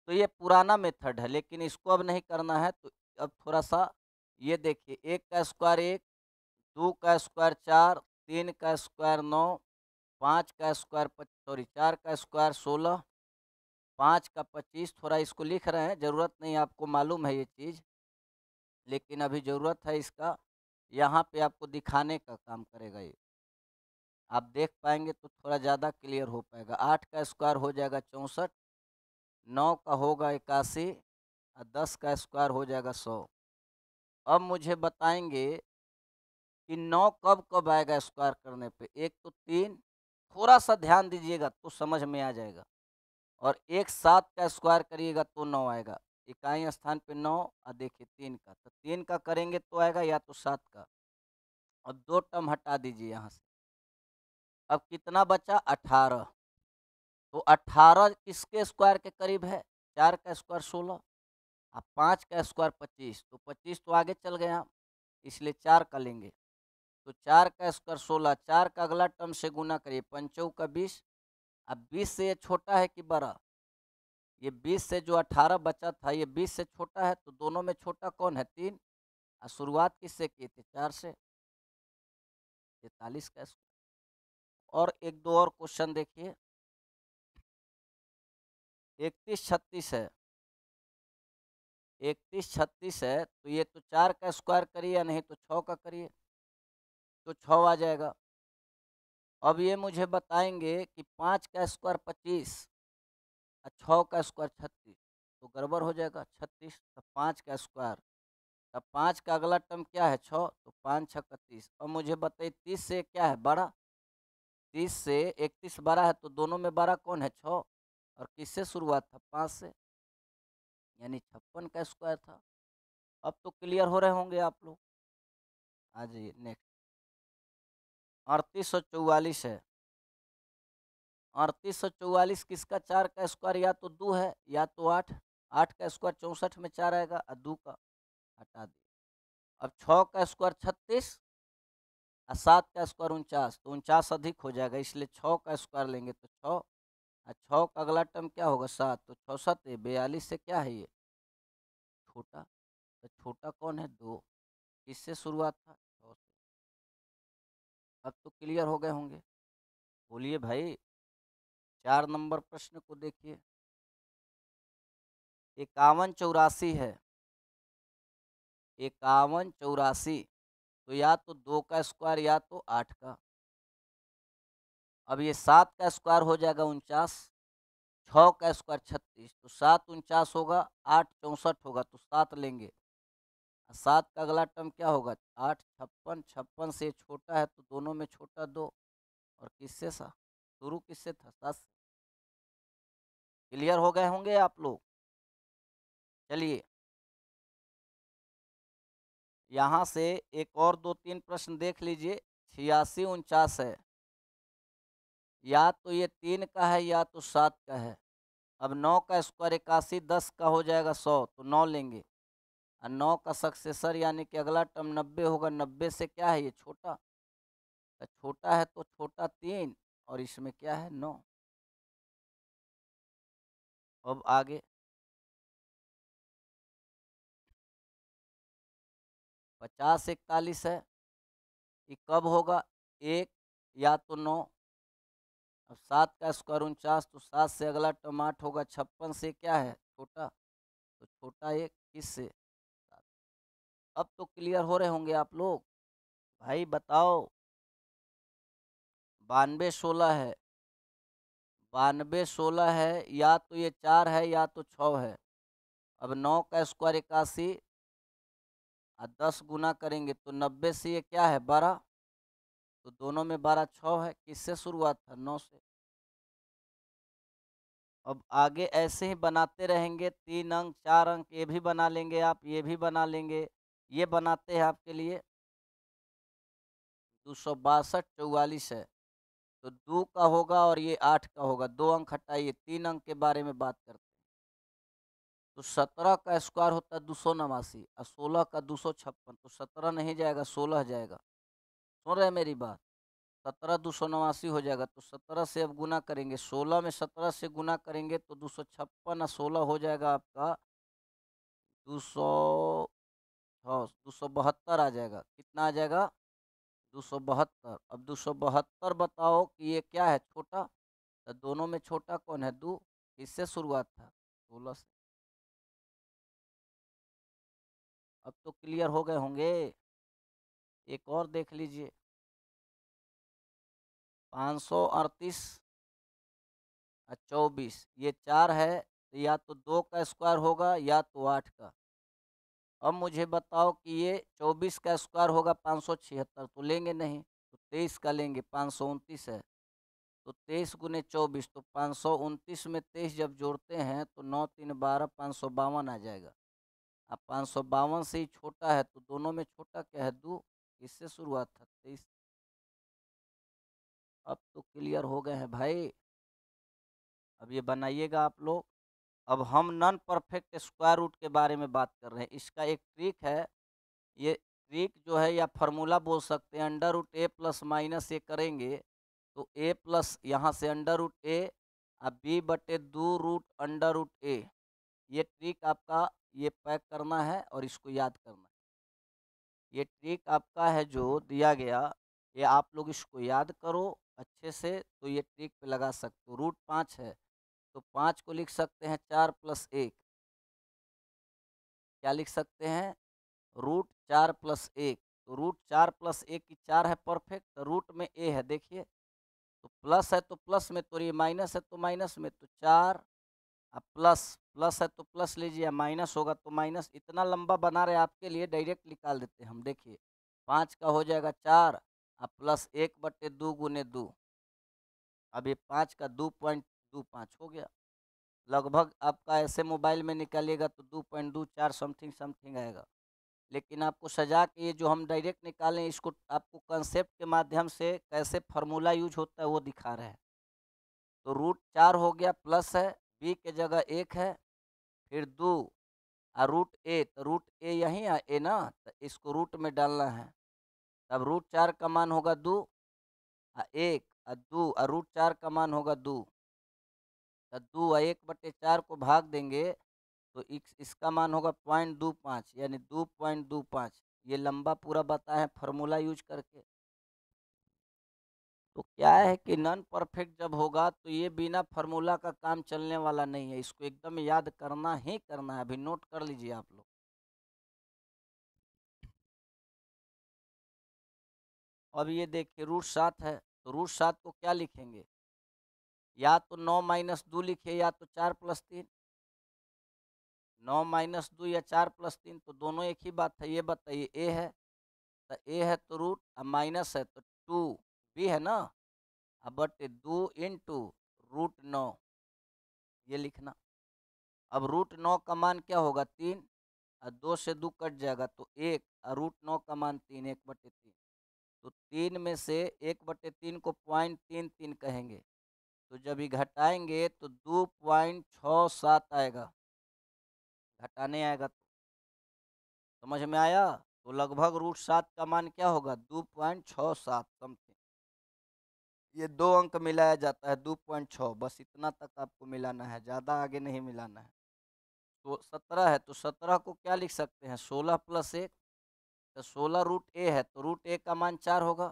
तो ये पुराना मेथड है, लेकिन इसको अब नहीं करना है। तो अब थोड़ा सा ये देखिए, 1 का स्क्वायर 1, 2 का स्क्वायर 4, 3 का स्क्वायर 9, 5 का स्क्वायर 4 का स्क्वायर 16, 5 का 25। थोड़ा इसको लिख रहे हैं, ज़रूरत नहीं, आपको मालूम है ये चीज़, लेकिन अभी ज़रूरत है इसका, यहाँ पे आपको दिखाने का काम करेगा ये। आप देख पाएंगे तो थोड़ा ज़्यादा क्लियर हो पाएगा। 8 का स्क्वायर हो जाएगा 64, 9 का होगा 81, और 10 का स्क्वायर हो जाएगा 100। अब मुझे बताएंगे कि 9 कब कब आएगा स्क्वायर करने पे। एक तो 3, थोड़ा सा ध्यान दीजिएगा तो समझ में आ जाएगा, और एक 7 का स्क्वायर करिएगा तो 9 आएगा। इकाई स्थान पे 9, और देखिए 3 का, तो 3 का करेंगे तो आएगा, या तो 7 का। अब 2 टर्म हटा दीजिए यहाँ से, अब कितना बचा 18। तो 18 किसके स्क्वायर के करीब है, 4 का स्क्वायर 16, और 5 का स्क्वायर 25। तो 25 तो आगे चल गए हम, इसलिए 4 का लेंगे। तो 4 का स्क्वायर 16, 4 का अगला टर्म से गुना करिए, 5 का 20। अब 20 से ये छोटा है कि बड़ा, ये 20 से जो 18 बचा था ये 20 से छोटा है, तो दोनों में छोटा कौन है 3। और शुरुआत किससे किए थे 4 से, 43 का स्क्वायर। और एक दो और क्वेश्चन देखिए, 31 36 है, 31 36 है तो ये तो 4 का स्क्वायर करिए या नहीं तो 6 का करिए तो 6 आ जाएगा। अब ये मुझे बताएंगे कि 5 का स्क्वायर 25 और 6 का स्क्वायर 36 तो गड़बड़ हो जाएगा। 36 तो 5 का स्क्वायर, तब 5 का अगला टर्म क्या है 6, तो 5 6 30। अब मुझे बताइए 30 से क्या है बड़ा, 30 से 31 बड़ा है तो दोनों में बड़ा कौन है 6, और किससे शुरुआत था 5 से, यानी 56 का स्क्वायर था। अब तो क्लियर हो रहे होंगे आप लोग। आ जाइए नेक्स्ट। 3844 है। 3844 किसका 4 का स्क्वायर या तो 2 है या तो 8। 8 का स्क्वायर 64 में 4 आएगा और 2 का हटा दिए। अब 6 का स्क्वायर 36 और 7 का स्क्वायर 49, तो 49 अधिक हो जाएगा इसलिए 6 का स्क्वायर लेंगे तो 6 और 6 का अगला टर्म क्या होगा 7, तो 6 7 42 से क्या है ये छोटा, तो छोटा कौन है 2, किससे शुरुआत था 6 से। अब तो क्लियर हो गए होंगे, बोलिए भाई। 4 नंबर प्रश्न को देखिए। 51 84 है। 51 84 तो या तो 2 का स्क्वायर या तो 8 का। अब ये 7 का स्क्वायर हो जाएगा 49, 6 का स्क्वायर 36, तो 7 49 होगा, 8 64 होगा तो 7 लेंगे। 7 का अगला टर्म क्या होगा 8 56, 56 से छोटा है तो दोनों में छोटा 2, और किससे सा शुरू किससे था 7 से। क्लियर हो गए होंगे आप लोग। चलिए यहाँ से एक और 2 3 प्रश्न देख लीजिए। 86 49 है, या तो ये 3 का है या तो 7 का है। अब 9 का स्क्वायर 81, 10 का हो जाएगा 100 तो 9 लेंगे, और 9 का सक्सेसर यानी कि अगला टर्म 90 होगा। 90 से क्या है ये छोटा, तो छोटा है तो छोटा 3, और इसमें क्या है 9। अब आगे 50 41 है, ये कब होगा 1 या तो 9। अब 7 का स्क्वायर 49, तो 7 से अगला टर्म 8 होगा। 56 से क्या है छोटा, तो छोटा 1 किससे 7। अब तो क्लियर हो रहे होंगे आप लोग। भाई बताओ। 92 16 है। 92 16 है, या तो ये 4 है या तो 6 है। अब 9 का स्क्वायर 81 और 10 गुना करेंगे तो 90 से ये क्या है 12, तो दोनों में 12 6 है, किससे शुरुआत था 9 से। अब आगे ऐसे ही बनाते रहेंगे, 3 अंक 4 अंक ये भी बना लेंगे आप, ये भी बना लेंगे। ये बनाते हैं आपके लिए। 262 44 है, तो 2 का होगा और ये 8 का होगा। 2 अंक हटाइए, 3 अंक के बारे में बात करते हैं। तो 17 का स्क्वायर होता है 289, और 16 का 256, तो 17 नहीं जाएगा 16 जाएगा। सुन रहे हैं मेरी बात। 17 289 हो जाएगा, तो 17 से अब गुना करेंगे। 16 में 17 से गुना करेंगे तो 256 और 16 हो जाएगा आपका 200, 272 आ जाएगा। कितना आ जाएगा 272। अब 272 बताओ कि ये क्या है छोटा, तो दोनों में छोटा कौन है 2, किससे शुरुआत था 16 से। अब तो क्लियर हो गए होंगे। एक और देख लीजिए। 538 और 24, ये 4 है, तो या तो 2 का स्क्वायर होगा या तो 8 का। अब मुझे बताओ कि ये 24 का स्क्वायर होगा 576, तो लेंगे नहीं, तो 23 का लेंगे। 529 है, तो 23 गुने 24, तो 529 में 23 जब जोड़ते हैं तो 9 3 12, 552 आ जाएगा। अब 552 से ही छोटा है तो दोनों में छोटा क्या है 2, इससे शुरुआत था 23। अब तो क्लियर हो गए हैं भाई। अब ये बनाइएगा आप लोग। अब हम नॉन परफेक्ट स्क्वायर रूट के बारे में बात कर रहे हैं। इसका एक ट्रिक है, ये ट्रिक जो है या फार्मूला बोल सकते हैं। अंडर रूट ए प्लस माइनस ए करेंगे तो ए प्लस यहाँ से अंडर रूट ए और बी बटे 2 रूट अंडर रूट ए। ये ट्रिक आपका ये पैक करना है और इसको याद करना है। ये ट्रिक आपका है जो दिया गया, ये आप लोग इसको याद करो अच्छे से, तो ये ट्रिक पे लगा सकते हो। रूट 5 है तो 5 को लिख सकते हैं 4 + 1, क्या लिख सकते हैं, √4+1। तो √4+1 की 4 है परफेक्ट, तो रूट में ए है देखिए, तो प्लस है तो प्लस में तोड़िए, माइनस है तो माइनस में, तो 4 प्लस प्लस है तो प्लस लीजिए, माइनस होगा तो माइनस। इतना लंबा बना रहे आपके लिए, डायरेक्ट निकाल देते हैं हम। देखिए 5 का हो जाएगा 4 प्लस 1/2 गुने 2। अब ये 5 का 2.25 हो गया। लगभग आपका ऐसे मोबाइल में निकालिएगा तो 2.24 समथिंग समथिंग आएगा। लेकिन आपको सजा के ये जो हम डायरेक्ट निकालें, इसको आपको कंसेप्ट के माध्यम से कैसे फार्मूला यूज होता है वो दिखा रहे हैं। तो √4 हो गया, प्लस है, बी के जगह 1 है, फिर 2 √a, तो √a यहीं है ए ना, तो इसको रूट में डालना है। तब √4 का मान होगा 2 1 2 √4 का मान होगा 2, तो 2 1/4 को भाग देंगे तो इसका मान होगा 0.25, यानी 2.25। ये लंबा पूरा बताए हैं फार्मूला यूज करके। तो क्या है कि नॉन परफेक्ट जब होगा तो ये बिना फार्मूला का काम चलने वाला नहीं है, इसको एकदम याद करना ही करना है। अभी नोट कर लीजिए आप लोग। अब ये देखिए √7 है, तो √7 को क्या लिखेंगे, या तो 9-2 लिखिए, या तो 4+3। 9-2 या 4+3 तो दोनों एक ही बात है। ये बताइए ए है, तो ए है तो रूट, अब माइनस है तो 2, बी है ना, अब बटे 2 इंटू √9, ये लिखना। अब √9 का मान क्या होगा, 3, और 2 से 2 कट जाएगा तो 1, और √9 का मान 3, 1/3। तो 3 में से 1/3 को 0.33 कहेंगे, तो जब ये घटाएंगे तो 2.67 आएगा, घटाने आएगा तो। समझ में आया। तो लगभग √7 का मान क्या होगा, 2.67 समथिंग। ये 2 अंक मिलाया जाता है, 2.6, बस इतना तक आपको मिलाना है, ज़्यादा आगे नहीं मिलाना है। तो 17 है, तो 17 को क्या लिख सकते हैं, 16+1, तो 16 √a है, तो √a का मान 4 होगा।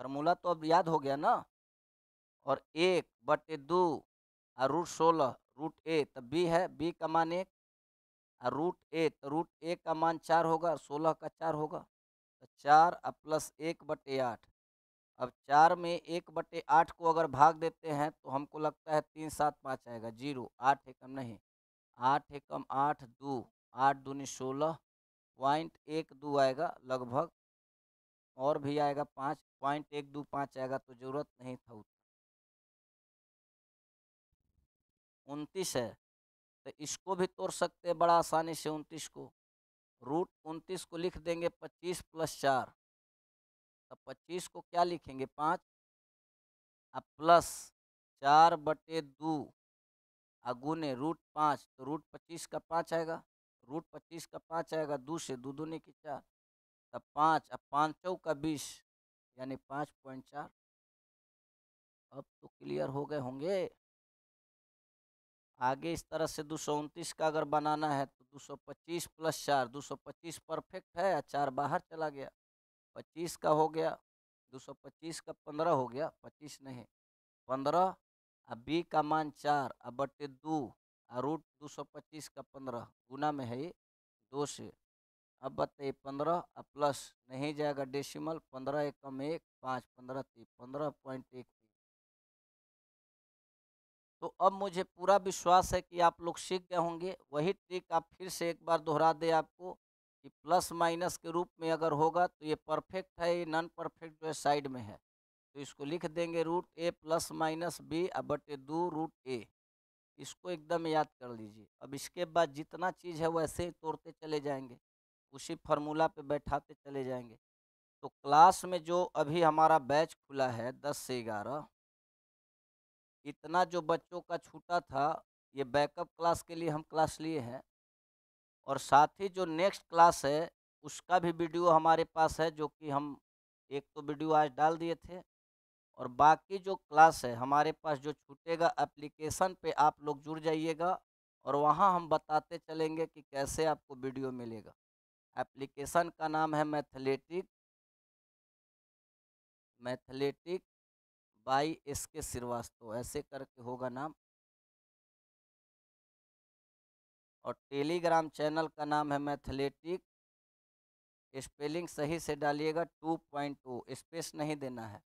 फार्मूला तो अब याद हो गया ना। और 1/2 और √16 √a, तब बी है, बी का मान 1, और √a, तो √a का मान 4 होगा, और 16 का 4 होगा, तो 4 प्लस 1/8। अब 4 में 1/8 को अगर भाग देते हैं तो हमको लगता है 375 आएगा, 0, 8 एकम नहीं, 8 एकम 8, 2, 8 दूनी 16, 0.12 आएगा लगभग, और भी आएगा 5, 0.125 आएगा, तो जरूरत नहीं था उतना। 29 है, तो इसको भी तोड़ सकते हैं बड़ा आसानी से। 29 को √29 को लिख देंगे 25+4, तब 25 को क्या लिखेंगे, 5, अब प्लस 4/2 गुने √5, तो √25 का 5 आएगा, √25 का 5 आएगा, 2 से 2 दूनी की 4, तब 5, अब 5 चौका 20, यानी 5.4। अब तो क्लियर हो गए होंगे। आगे इस तरह से 229 का अगर बनाना है तो 225+4, 225 परफेक्ट है, 4 बाहर चला गया, 25 का हो गया, 225 का 15 हो गया, 25 नहीं 15, अब बी का मान 4 बटे 2, √225 का 15 गुना में है ये 2 से। अब बताइए 15 प्लस नहीं जाएगा डेसिमल, 15 एकम 1, 5, 15 3, 15.1। तो अब मुझे पूरा विश्वास है कि आप लोग सीख गए होंगे। वही ट्रिक आप फिर से एक बार दोहरा दे आपको, कि प्लस माइनस के रूप में अगर होगा तो ये परफेक्ट है, ये नॉन परफेक्ट जो है साइड में है, तो इसको लिख देंगे √a प्लस माइनस बी बटे 2 √a। इसको एकदम याद कर लीजिए। अब इसके बाद जितना चीज़ है वैसे ही तोड़ते चले जाएंगे, उसी फार्मूला पे बैठाते चले जाएंगे। तो क्लास में जो अभी हमारा बैच खुला है 10 से 11, इतना जो बच्चों का छूटा था, ये बैकअप क्लास के लिए हम क्लास लिए हैं। और साथ ही जो नेक्स्ट क्लास है उसका भी वीडियो हमारे पास है, जो कि हम एक तो वीडियो आज डाल दिए थे, और बाकी जो क्लास है हमारे पास जो छूटेगा, एप्लीकेशन पे आप लोग जुड़ जाइएगा, और वहाँ हम बताते चलेंगे कि कैसे आपको वीडियो मिलेगा। एप्लीकेशन का नाम है मैथलेटिक, मैथलेटिक बाई SK श्रीवास्तव, ऐसे करके होगा नाम। और टेलीग्राम चैनल का नाम है मैथलेटिक, स्पेलिंग सही से डालिएगा 2.2, स्पेस नहीं देना है।